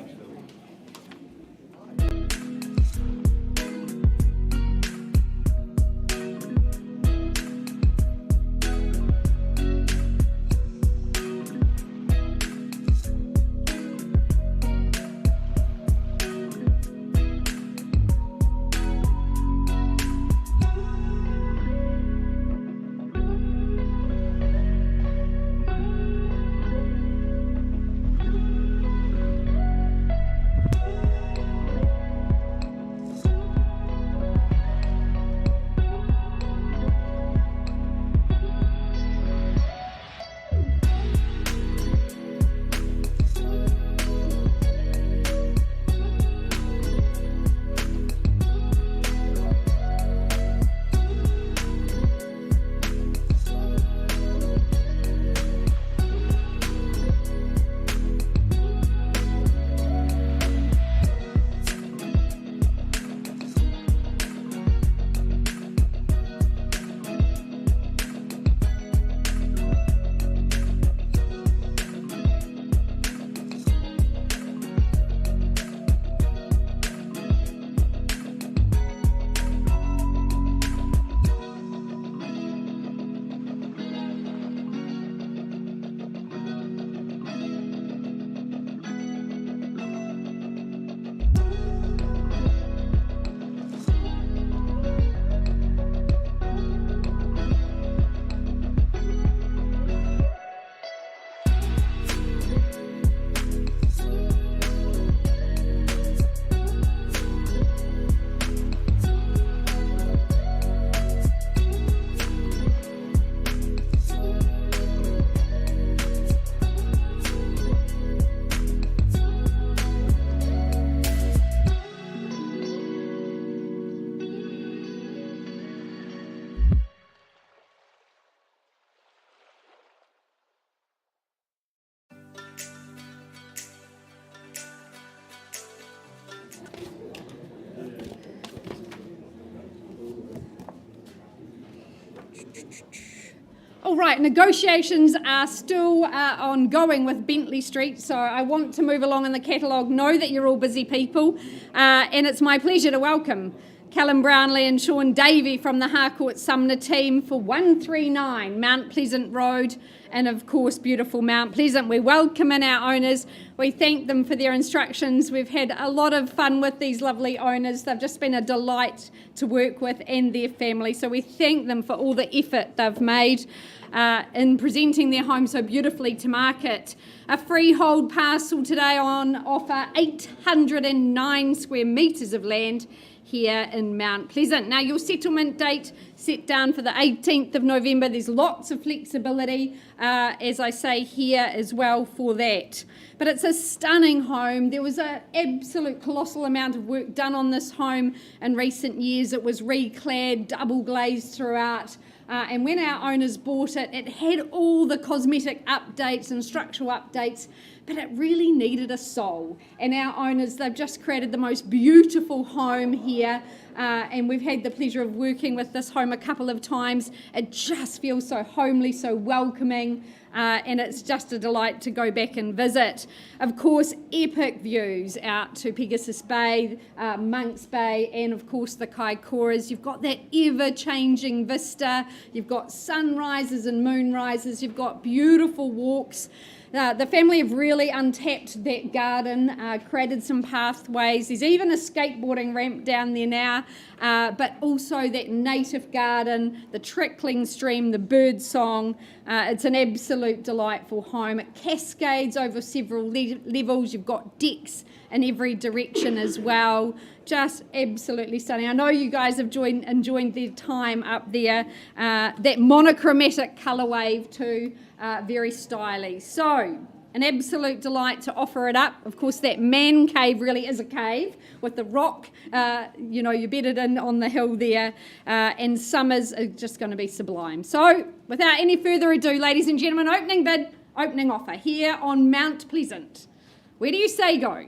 All right, negotiations are still ongoing with Bentley Street, so I want to move along in the catalogue. Know that you're all busy people, and it's my pleasure to welcome Callum Brownlee and Sean Davey from the Harcourt Sumner team for 139 Mount Pleasant Road, and of course beautiful Mount Pleasant. We welcome in our owners. We thank them for their instructions. We've had a lot of fun with these lovely owners. They've just been a delight to work with and their family, so we thank them for all the effort they've made in presenting their home so beautifully to market. A freehold parcel today on offer, 809 square metres of land here in Mount Pleasant. Now, your settlement date set down for the 18th of November. There's lots of flexibility, as I say here as well for that. But it's a stunning home. There was an absolute colossal amount of work done on this home in recent years. It was reclad, double glazed throughout. And when our owners bought it, it had all the cosmetic updates and structural updates, but it really needed a soul. And our owners, they've just created the most beautiful home here, and we've had the pleasure of working with this home a couple of times. It just feels so homely, so welcoming, and it's just a delight to go back and visit. Of course, epic views out to Pegasus Bay, Monks Bay, and of course the Kaikoras. You've got that ever-changing vista. You've got sunrises and moonrises. You've got beautiful walks. The family have really untapped that garden, created some pathways. There's even a skateboarding ramp down there now, but also that native garden, the trickling stream, the bird song. It's an absolute delightful home. It cascades over several levels. You've got decks in every direction as well. Just absolutely stunning. I know you guys have enjoyed their time up there. That monochromatic colour wave too. Very stylish. So, an absolute delight to offer it up. Of course, that man cave really is a cave with the rock, you bedded in on the hill there, and summers are just going to be sublime. So, without any further ado, ladies and gentlemen, opening bid, opening offer here on Mount Pleasant. Where do you say go?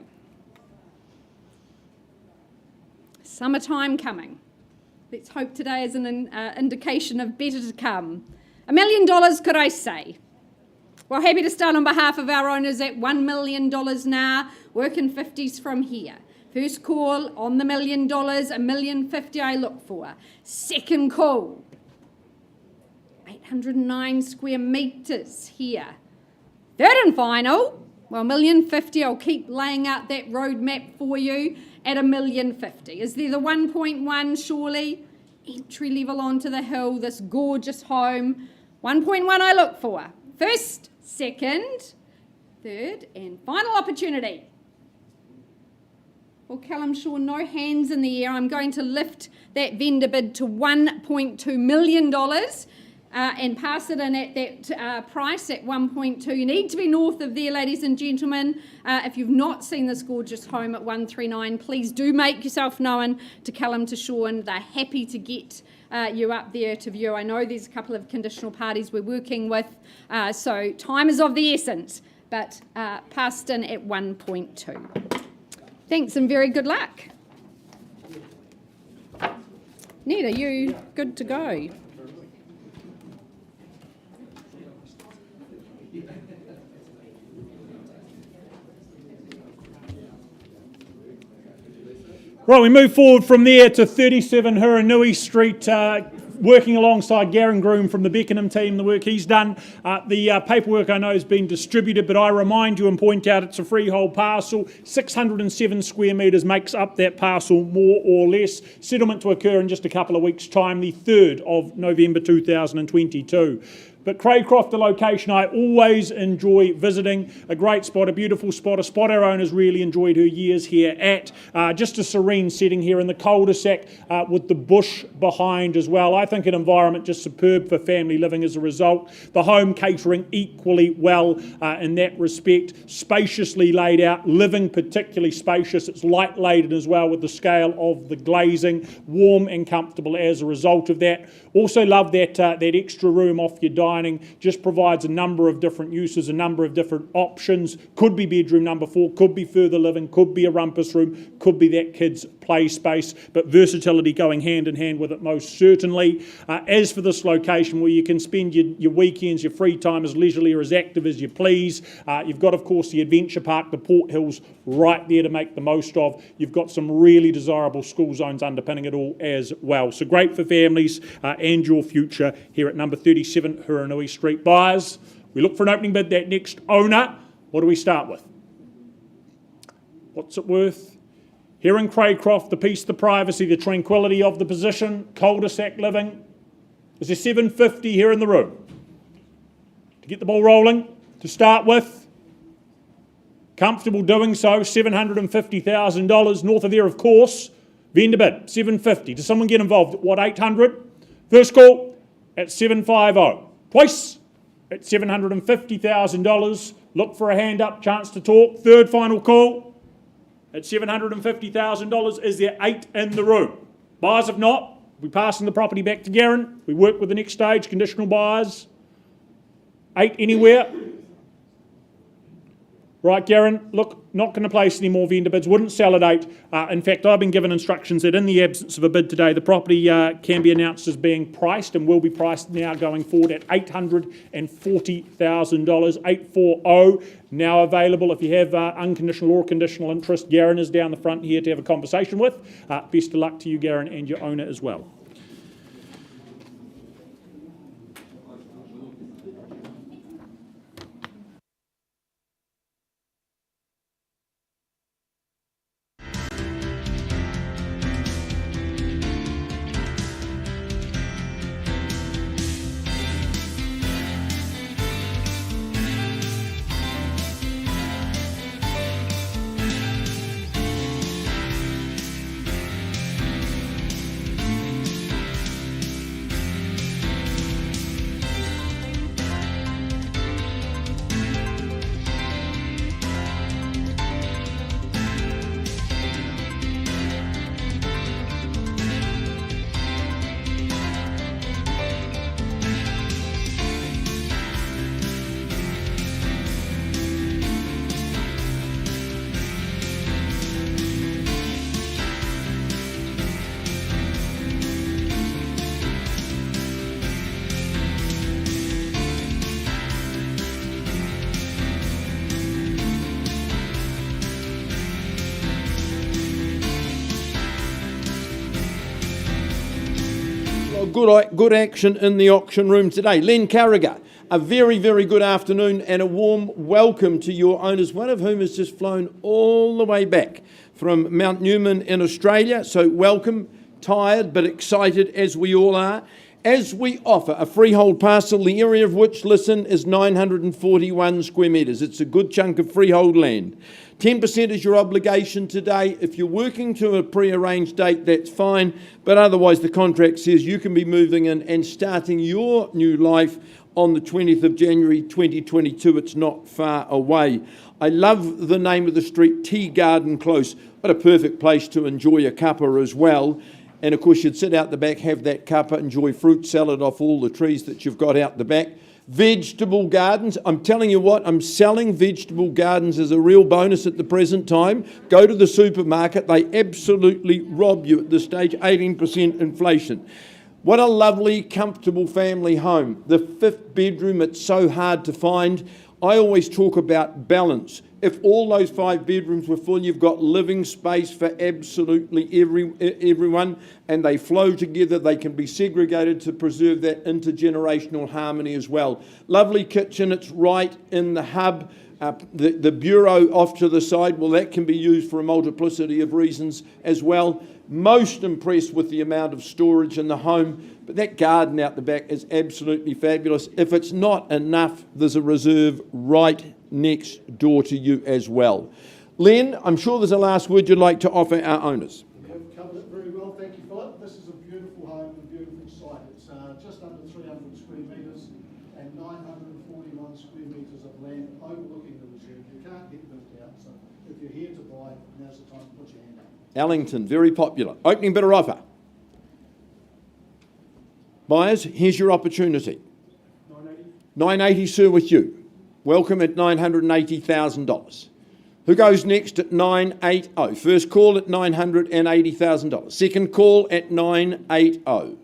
Summertime coming. Let's hope today is an indication of better to come. $1 million, could I say? Well, happy to start on behalf of our owners at $1 million now, working 50s from here. First call on the $1 million, $1,050,000 I look for. Second call, 809 square metres here. Third and final, well, $1,050,000, I'll keep laying out that roadmap for you at $1,050,000. Is there the 1.1 surely? Entry level onto the hill, this gorgeous home. 1.1 I look for. First, second, third, and final opportunity. Well, Callum Shaw, no hands in the air. I'm going to lift that vendor bid to $1.2 million and pass it in at that price at 1.2. You need to be north of there, ladies and gentlemen. If you've not seen this gorgeous home at 139, please do make yourself known to Callum, to Sean. They're happy to get you up there to view. I know there's a couple of conditional parties we're working with, so time is of the essence, but passed in at 1.2. Thanks and very good luck. Ned, are you good to go? Right, we move forward from there to 37 Huranui Street, working alongside Garen Groom from the Beckenham team, the work he's done. The paperwork I know has been distributed, but I remind you and point out it's a freehold parcel. 607 square metres makes up that parcel, more or less. Settlement to occur in just a couple of weeks' time, the 3rd of November 2022. But Craycroft, the location I always enjoy visiting. A great spot, a beautiful spot, a spot our owners really enjoyed her years here at. Just a serene setting here in the cul-de-sac with the bush behind as well. I think an environment just superb for family living as a result. The home catering equally well in that respect. Spaciously laid out, living particularly spacious. It's light laden as well with the scale of the glazing. Warm and comfortable as a result of that. Also love that extra room off your dining. Just provides a number of different uses, a number of different options. Could be bedroom number 4, could be further living, could be a rumpus room, could be that kids play space, but versatility going hand in hand with it most certainly. As for this location where you can spend your weekends, your free time as leisurely or as active as you please, you've got, of course, the Adventure Park, the Port Hills right there to make the most of. You've got some really desirable school zones underpinning it all as well. So great for families and your future here at number 37 Huranui Street. Buyers, we look for an opening bid. That next owner, what do we start with? What's it worth? Here in Craycroft, the peace, the privacy, the tranquility of the position, cul-de-sac living. Is there 750 here in the room? To get the ball rolling, to start with, comfortable doing so, $750,000. North of there, of course, vendor bid, 750. Does someone get involved at what, 800? First call at 750. Twice at $750,000. Look for a hand up, chance to talk. Third final call at $750,000. Is there 8 in the room? Buyers, if not, we're passing the property back to Garen. We work with the next stage, conditional buyers. 8 anywhere? Right, Garen, look, not going to place any more vendor bids, wouldn't sell at 8. In fact, I've been given instructions that in the absence of a bid today, the property can be announced as being priced and will be priced now going forward at $840,000, 840. Now available. If you have unconditional or conditional interest, Garen is down the front here to have a conversation with. Best of luck to you, Garen, and your owner as well. Good action in the auction room today. Len Carragher, a very, very good afternoon and a warm welcome to your owners, one of whom has just flown all the way back from Mount Newman in Australia. So welcome, tired but excited as we all are. As we offer a freehold parcel, the area of which, listen, is 941 square metres. It's a good chunk of freehold land. 10% is your obligation today. If you're working to a pre-arranged date, that's fine. But otherwise, the contract says you can be moving in and starting your new life on the 20th of January 2022. It's not far away. I love the name of the street, Tea Garden Close. What a perfect place to enjoy a cuppa as well. And of course, you'd sit out the back, have that cuppa, enjoy fruit salad off all the trees that you've got out the back. Vegetable gardens. I'm telling you what, I'm selling vegetable gardens as a real bonus at the present time. Go to the supermarket. They absolutely rob you at this stage, 18% inflation. What a lovely, comfortable family home. The 5th bedroom, it's so hard to find. I always talk about balance. If all those 5 bedrooms were full, you've got living space for absolutely everyone, and they flow together. They can be segregated to preserve that intergenerational harmony as well. Lovely kitchen, it's right in the hub. The bureau off to the side, well, that can be used for a multiplicity of reasons as well. Most impressed with the amount of storage in the home, but that garden out the back is absolutely fabulous. If it's not enough, there's a reserve right next door to you as well. Len, I'm sure there's a last word you'd like to offer our owners. You have covered it very well, thank you, Philip. This is a beautiful home and a beautiful site. It's just under 300 square metres and 941 square metres of land overlooking the reserve. You can't get built out, so if you're here to buy, now's the time to put your hand up. Allington, very popular. Opening bidder offer. Buyers, here's your opportunity. 980, sir, with you. Welcome at $980,000. Who goes next at 980? First call at $980,000. Second call at 980.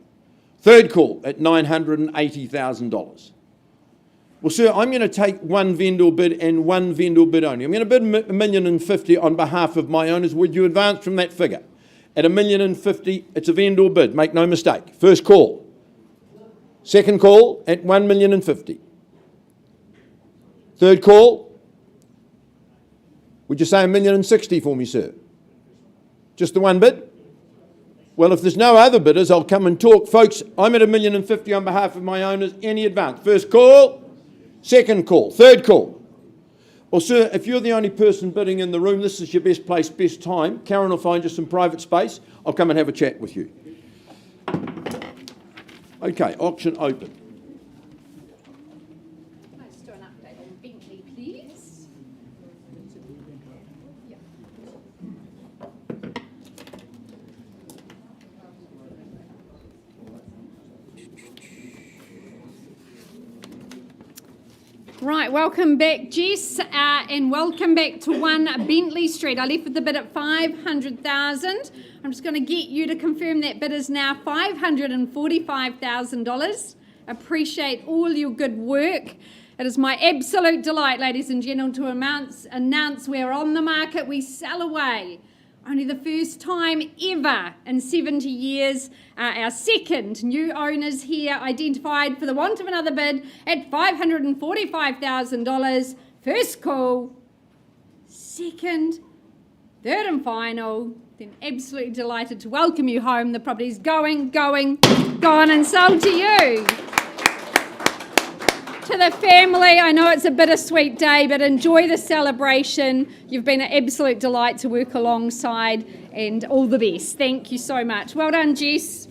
Third call at $980,000. Well, sir, I'm going to take one vendor bid and one vendor bid only. I'm going to bid $1,050,000 on behalf of my owners. Would you advance from that figure? At $1,050,000, it's a vendor bid. Make no mistake. First call. Second call at $1,050,000. Third call. Would you say $1,060,000 for me, sir? Just the one bid? Well, if there's no other bidders, I'll come and talk. Folks, I'm at $1,050,000 on behalf of my owners. Any advance? First call. Second call, third call. Well, sir, if you're the only person bidding in the room, this is your best place, best time. Karen will find you some private space. I'll come and have a chat with you. Okay, auction open. Let's do an update on Bentley, please. Yeah. Right, welcome back, Jess, and welcome back to 1 Bentley Street. I left with the bid at $500,000. I'm just going to get you to confirm that bid is now $545,000. Appreciate all your good work. It is my absolute delight, ladies and gentlemen, to announce we're on the market. We sell away. Only the first time ever in 70 years. Our second new owners here identified for the want of another bid at $545,000. First call, second, third and final. Then absolutely delighted to welcome you home. The property's gone and sold to you. To the family, I know it's a bittersweet day, but enjoy the celebration. You've been an absolute delight to work alongside, and all the best. Thank you so much. Well done, Jess.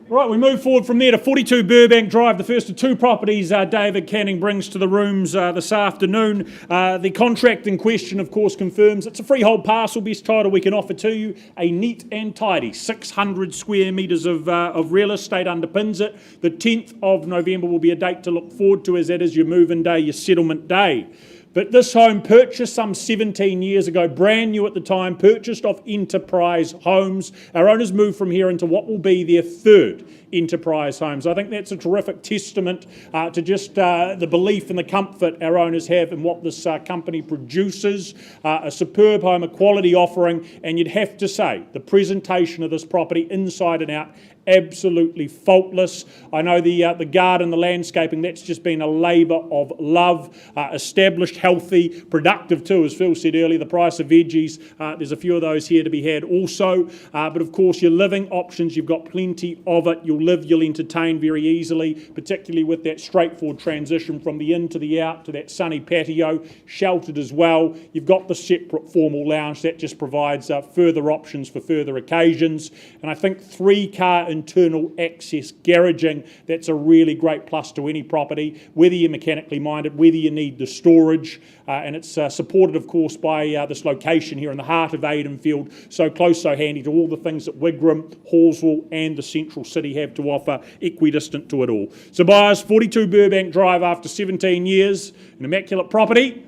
Right, we move forward from there to 42 Burbank Drive, the first of two properties David Canning brings to the rooms this afternoon. The contract in question, of course, confirms it's a freehold parcel, best title we can offer to you. A neat and tidy 600 square metres of real estate underpins it. The 10th of November will be a date to look forward to, as that is your move-in day, your settlement day. But this home, purchased some 17 years ago, brand new at the time, purchased off Enterprise Homes. Our owners moved from here into what will be their third Enterprise Homes. I think that's a terrific testament to just the belief and the comfort our owners have in what this company produces. A superb home, a quality offering, and you'd have to say the presentation of this property inside and out, absolutely faultless. I know the garden, the landscaping, that's just been a labour of love. Established, healthy, productive too, as Phil said earlier. The price of veggies, there's a few of those here to be had also. But of course, your living options, you've got plenty of it. You'll live, you'll entertain very easily, particularly with that straightforward transition from the in to the out to that sunny patio, sheltered as well. You've got the separate formal lounge that just provides further options for further occasions. And I think 3-car internal access garaging, that's a really great plus to any property, whether you're mechanically minded, whether you need the storage, and it's supported, of course, by this location here in the heart of Aidenfield, so close, so handy to all the things that Wigram, Hallsville and the central city have to offer, equidistant to it all. So buyers, 42 Burbank Drive after 17 years, an immaculate property.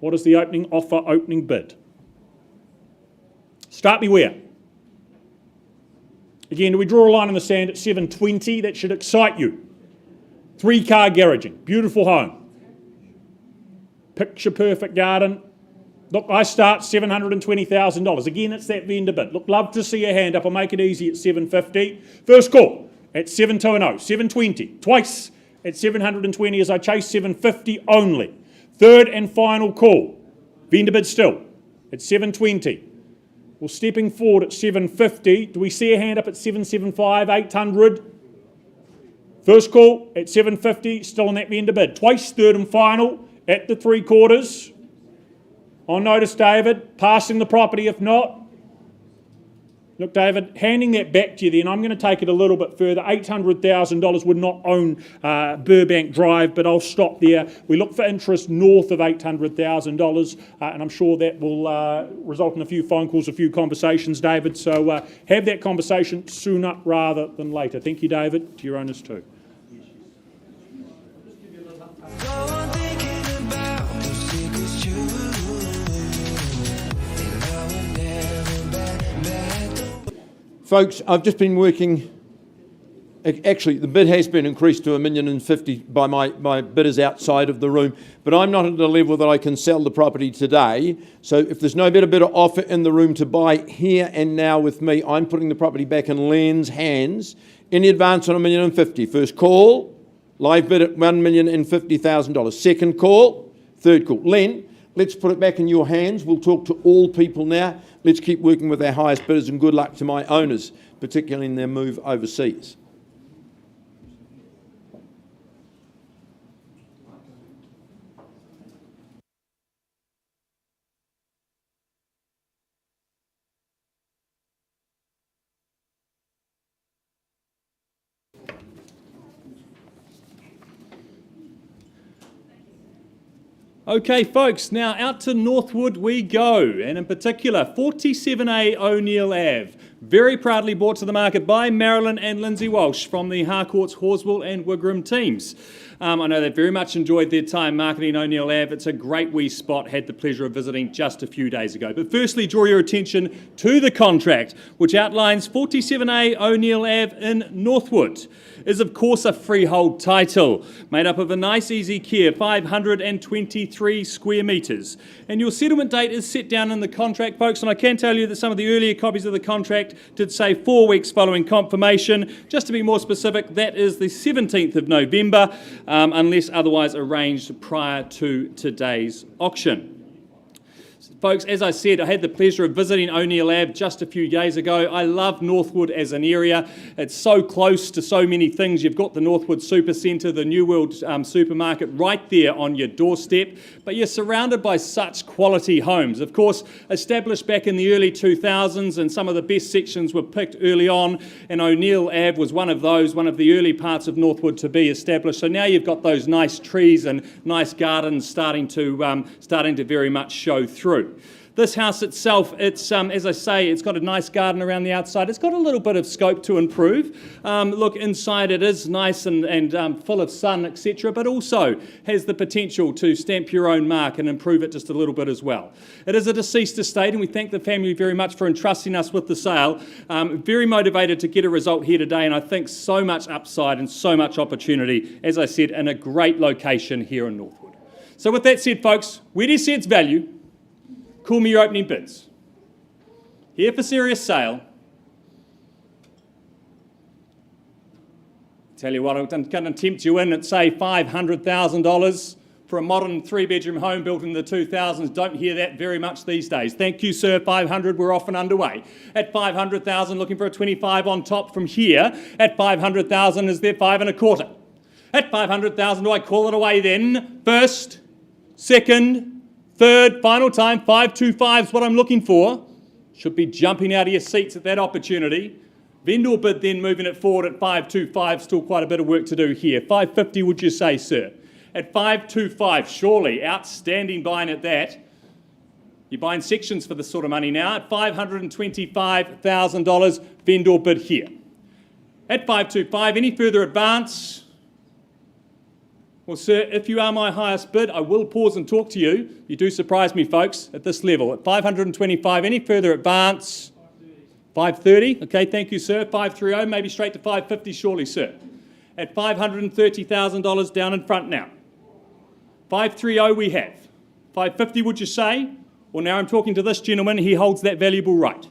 What is the opening offer, opening bid? Start me where? Again, do we draw a line in the sand at 720? That should excite you. 3-car garaging, beautiful home. Picture perfect garden. Look, I start $720,000. Again, it's that vendor bid. Look, love to see your hand up. I'll make it easy at 750. First call at 720, 720. Twice at 720 as I chase 750 only. Third and final call. Vendor bid still at 720. Well, stepping forward at 750, do we see a hand up at 775, 800? First call at 750, still on that vendor bid. Twice, third and final at the 3/4. On notice, David, passing the property if not. Look, David, handing that back to you then, I'm going to take it a little bit further. $800,000 would not own Burbank Drive, but I'll stop there. We look for interest north of $800,000, and I'm sure that will result in a few phone calls, a few conversations, David. So have that conversation sooner rather than later. Thank you, David. To your owners too. Go on thinking about those secrets you and I will never back. Folks, I've just been working. Actually, the bid has been increased to $1,050,000 by my bidders outside of the room, but I'm not at a level that I can sell the property today. So if there's no better bidder offer in the room to buy here and now with me, I'm putting the property back in Len's hands. Any advance on $1,050,000? First call, live bid at $1,050,000. Second call, third call. Len, let's put it back in your hands. We'll talk to all people now. Let's keep working with our highest bidders, and good luck to my owners, particularly in their move overseas. Okay, folks, now out to Northwood we go, and in particular 47A O'Neill Ave. Very proudly brought to the market by Marilyn and Lindsay Walsh from the Harcourts, Horswell and Wigram teams. I know they've very much enjoyed their time marketing O'Neill Ave. It's a great wee spot, had the pleasure of visiting just a few days ago. But firstly, draw your attention to the contract, which outlines 47A O'Neill Ave in Northwood. Is of course a freehold title, made up of a nice easy care, 523 square metres. And your settlement date is set down in the contract, folks, and I can tell you that some of the earlier copies of the contract did say 4 weeks following confirmation. Just to be more specific, that is the 17th of November, unless otherwise arranged prior to today's auction. Folks, as I said, I had the pleasure of visiting O'Neill Ave just a few days ago. I love Northwood as an area. It's so close to so many things. You've got the Northwood Supercentre, the New World supermarket right there on your doorstep, but you're surrounded by such quality homes. Of course, established back in the early 2000s, and some of the best sections were picked early on, and O'Neill Ave was one of those, one of the early parts of Northwood to be established. So now you've got those nice trees and nice gardens starting to very much show through. This house itself, it's as I say, it's got a nice garden around the outside. It's got a little bit of scope to improve. Look, inside it is nice and full of sun, etc., but also has the potential to stamp your own mark and improve it just a little bit as well. It is a deceased estate, and we thank the family very much for entrusting us with the sale. Very motivated to get a result here today, and I think so much upside and so much opportunity, as I said, in a great location here in Northwood. So with that said, folks, where do you see its value? Call me your opening bids. Here for serious sale. Tell you what, I'm going to tempt you in at, say, $500,000 for a modern 3-bedroom home built in the 2000s. Don't hear that very much these days. Thank you, sir. 500, we're off and underway. At 500,000, looking for a 25 on top from here. At 500,000, is there 5 1/4? At 500,000, do I call it away then? First, second, third, final time, 525 is what I'm looking for. Should be jumping out of your seats at that opportunity. Vendor bid then moving it forward at 525, still quite a bit of work to do here. 550 would you say, sir? At 525, surely, outstanding buying at that. You're buying sections for this sort of money now. At $525,000, vendor bid here. At 525, any further advance? Well, sir, if you are my highest bid, I will pause and talk to you. You do surprise me, folks, at this level. At 525, any further advance? 530. Okay, thank you, sir. 530, maybe straight to 550, surely, sir. At $530,000 down in front now. 530 we have. 550, would you say? Well, now I'm talking to this gentleman. He holds that valuable right.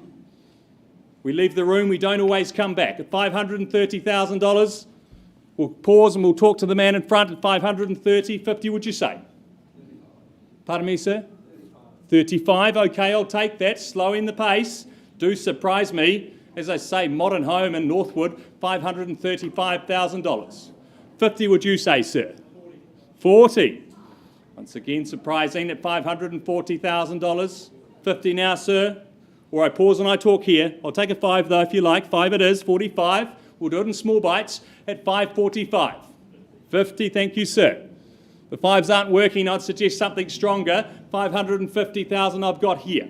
We leave the room. We don't always come back. At $530,000, we'll pause and we'll talk to the man in front at 530, 50, would you say? Pardon me, sir? 35, okay, I'll take that. Slowing the pace. Do surprise me. As I say, modern home in Northwood, $535,000. 50, would you say, sir? 40. Once again, surprising at $540,000. 50 now, sir. or I pause and I talk here. I'll take a 5 though if you like. 5 it is, 45. We'll do it in small bites at 5.45. 50, thank you, sir. The 5s aren't working, I'd suggest something stronger. 550,000 I've got here.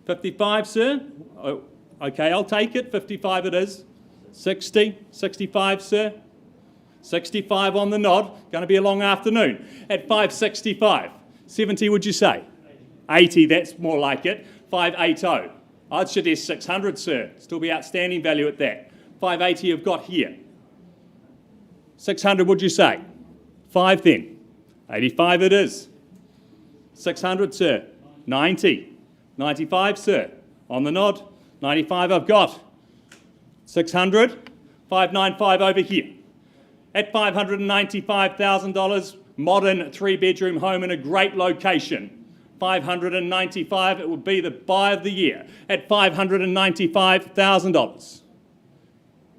55, sir? Oh, okay, I'll take it. 55 it is. 60, 65, sir? 65 on the nod. Going to be a long afternoon. At 565. 70, would you say? 80, that's more like it. 580. I'd suggest 600, sir. Still be outstanding value at that. 580 you've got here. 600, would you say? 5 then. 85 it is. 600, sir. 90. 95, sir. On the nod. 95 I've got. 600. 595 over here. At $595,000, modern 3-bedroom home in a great location. 595, it would be the buy of the year at $595,000.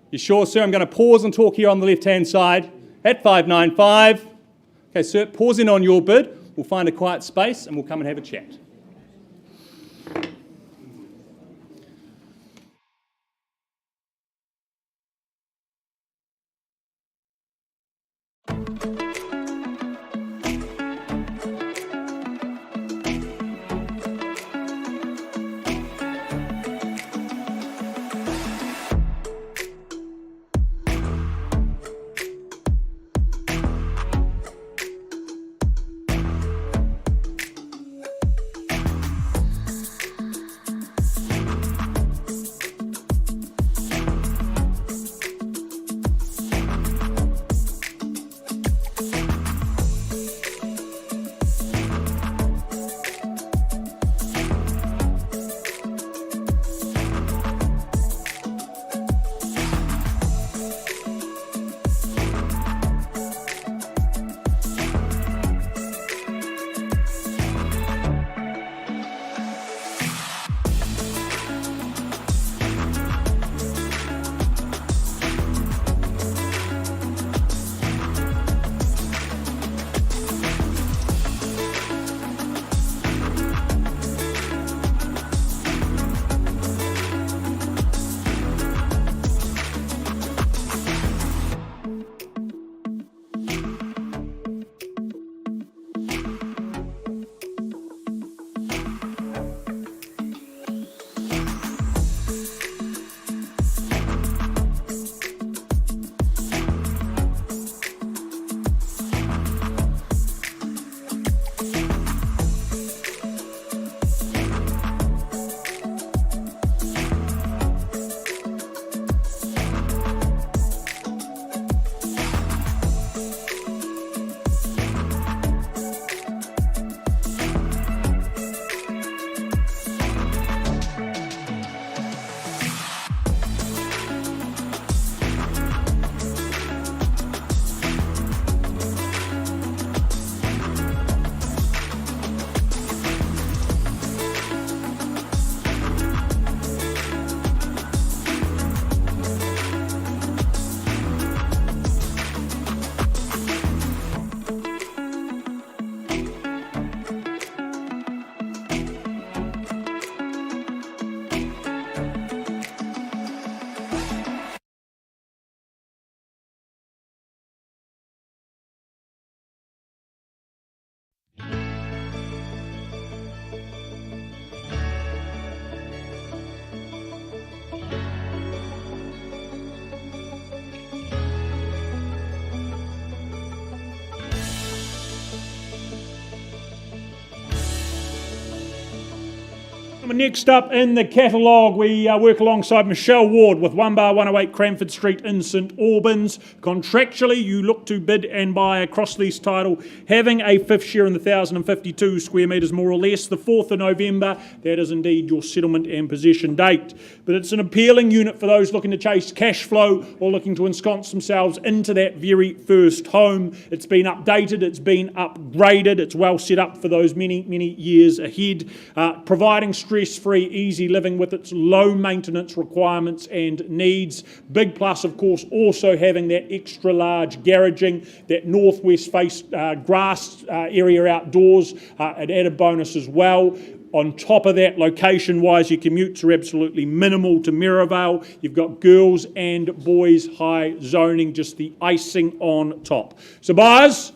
You sure, sir? I'm going to pause and talk here on the left-hand side at 595. Okay, sir, pause in on your bid. We'll find a quiet space and we'll come and have a chat. Next up in the catalogue, we work alongside Michelle Ward with 1 bar 108 Cranford Street in St Albans. Contractually, you look to bid and buy a cross-lease title, having a fifth share in the 1,052 square metres, more or less, the 4th of November. That is indeed your settlement and possession date. But it's an appealing unit for those looking to chase cash flow or looking to ensconce themselves into that very first home. It's been updated, it's been upgraded, it's well set up for those many, many years ahead, providing stress-free, easy living with its low maintenance requirements and needs. Big plus, of course, also having that extra large garaging, that northwest face grass area outdoors, an added bonus as well. On top of that, location-wise, your commutes are absolutely minimal to Mirrorvale. You've got girls and boys high zoning, just the icing on top. So buyers,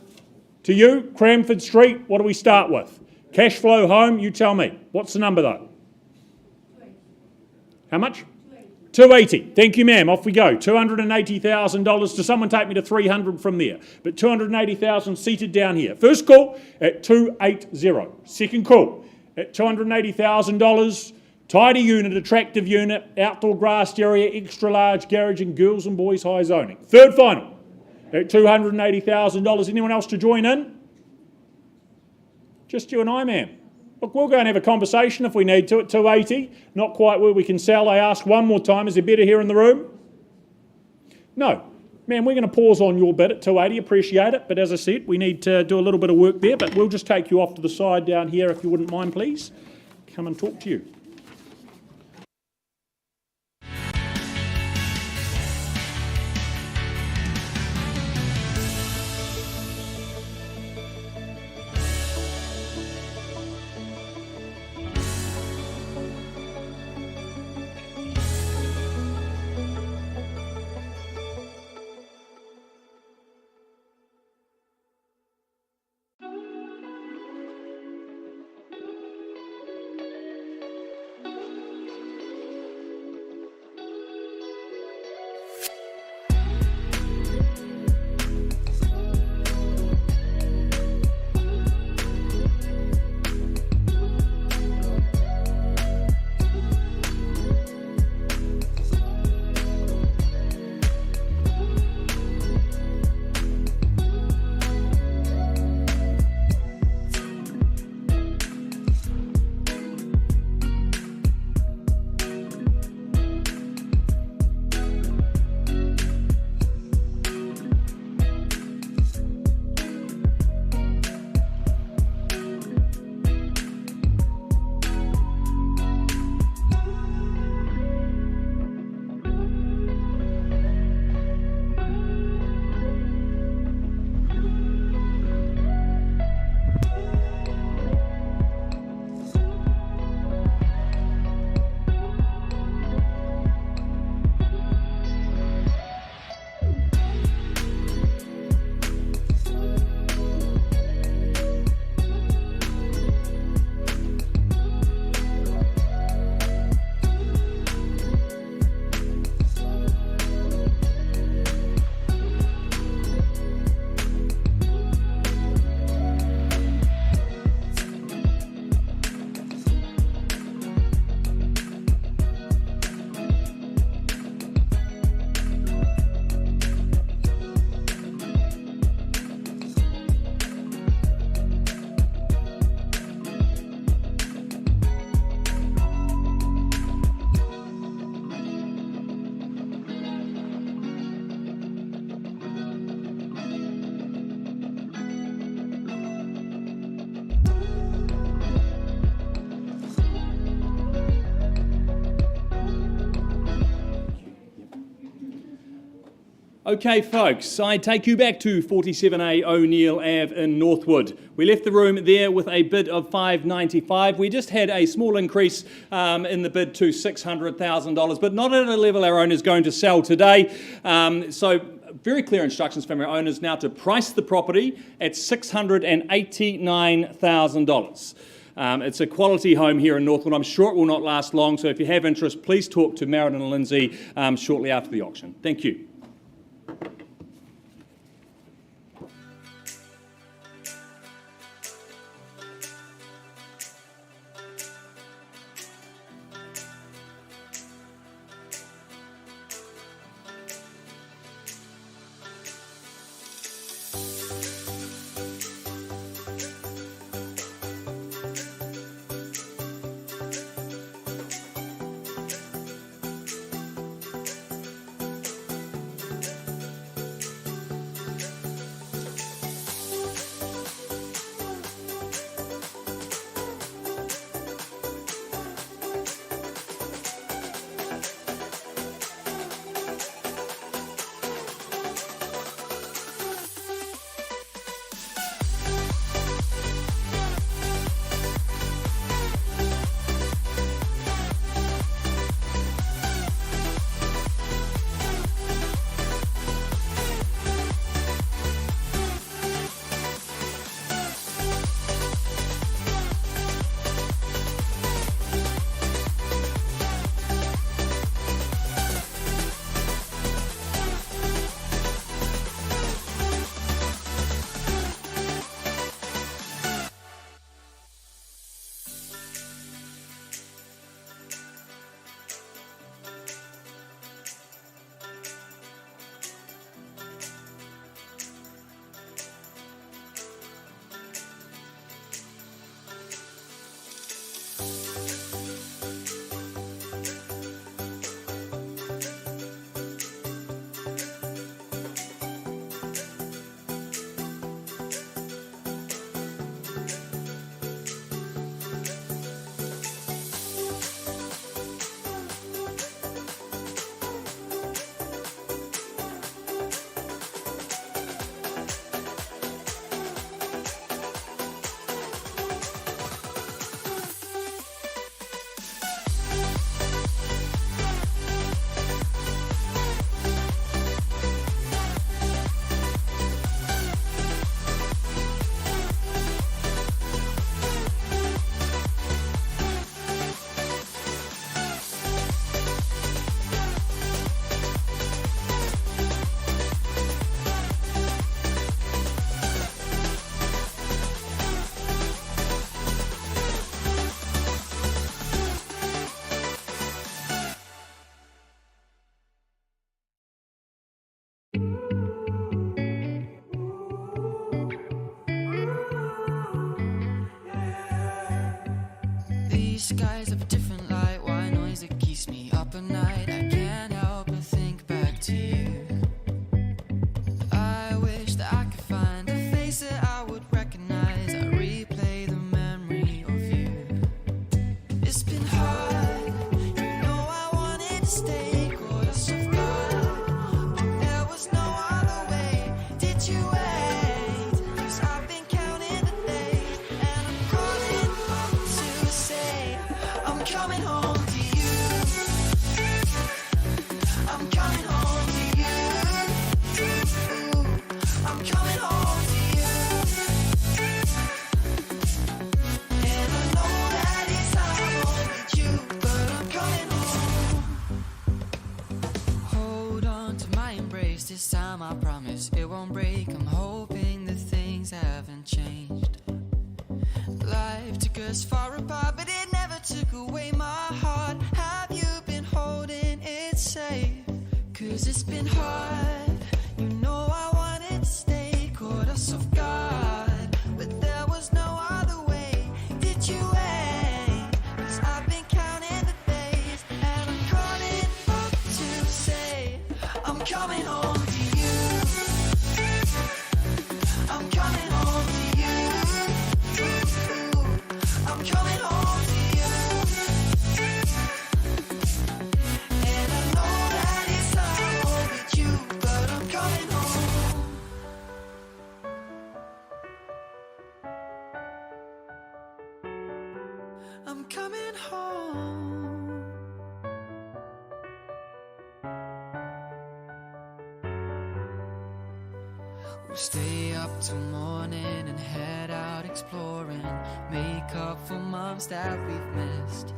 to you, Cranford Street, what do we start with? Cash flow home, you tell me. What's the number though? How much? 280. Thank you, ma'am. Off we go. $280,000. Does someone take me to 300 from there? But 280,000 seated down here. First call at 280. Second call at $280,000. Tidy unit, attractive unit, outdoor grassed area, extra large garage and girls and boys high zoning. Third final at $280,000. Anyone else to join in? Just you and I, ma'am. Look, we'll go and have a conversation if we need to at 280. Not quite where we can sell. I ask one more time, is there better here in the room? No. Man, we're going to pause on your bid at 280, appreciate it. But as I said, we need to do a little bit of work there. But we'll just take you off to the side down here if you wouldn't mind, please. Come and talk to you. Okay, folks, I take you back to 47A O'Neill Ave in Northwood. We left the room there with a bid of $595. We just had a small increase in the bid to $600,000, but not at a level our owner's going to sell today. So very clear instructions from our owners now to price the property at $689,000. It's a quality home here in Northwood. I'm sure it will not last long, so if you have interest, please talk to Meriden and Lindsay shortly after the auction. Thank you. these skies have a different light, why noise that keeps me up at night. I can't help but think back to you. I wish that I could find a face that I would recognize. I replay the memory of you. It's been hard, you know I wanted to stay, caught us off guard, but there was no other way. Did you wait? 'Cause I've been counting the days, and I'm calling up to say I'm coming home to you. I'm coming home to you. I'm coming home to you. And I know that it's hard with you, but I'm coming home. Hold on to my embrace, this time I promise it won't break. I'm hoping that things haven't changed. Life took us far apart, but it never took away my heart. Have you been holding it safe? 'Cause it's been hard, you know I wanted to stay, caught us off guard, but there was no other way. Did you wait? 'Cause I've been counting the days, and I'm calling up to say I'm coming home to you. I'm coming home to you. I'm coming home to you. And I know that it's hard with you, but I'm coming home. I'm coming home. We'll stay up till morning and head out exploring, make up for months that we've missed.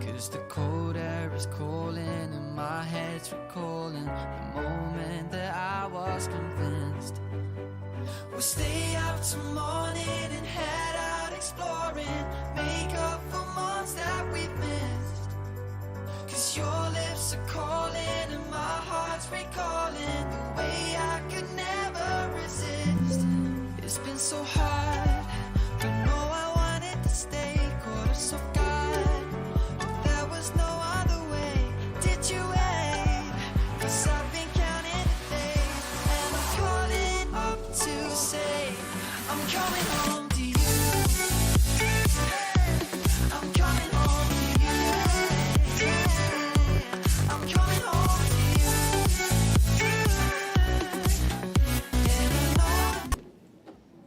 'Cause the cold air is calling and my head's recalling the moment that I was convinced. We'll stay up till morning and head out exploring, make up for months that we've missed. 'Cause your lips are calling and my heart's recalling the way I could never resist. It's been so hard, but no, I wanted to stay, caught us off guard, but there was no other way. Did you wait? 'Cause I've been counting the days, and I'm calling up to say I'm coming home to you. I'm coming home to you. I'm coming home to you. And I know.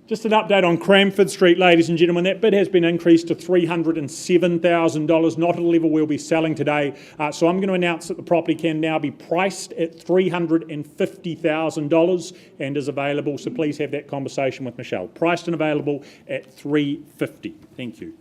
Just an update on Cranford Street, ladies and gentlemen. That bid has been increased to $307,000, not at a level we'll be selling today. So I'm going to announce that the property can now be priced at $350,000 and is available. So please have that conversation with Michelle. Priced and available at $350,000. Thank you.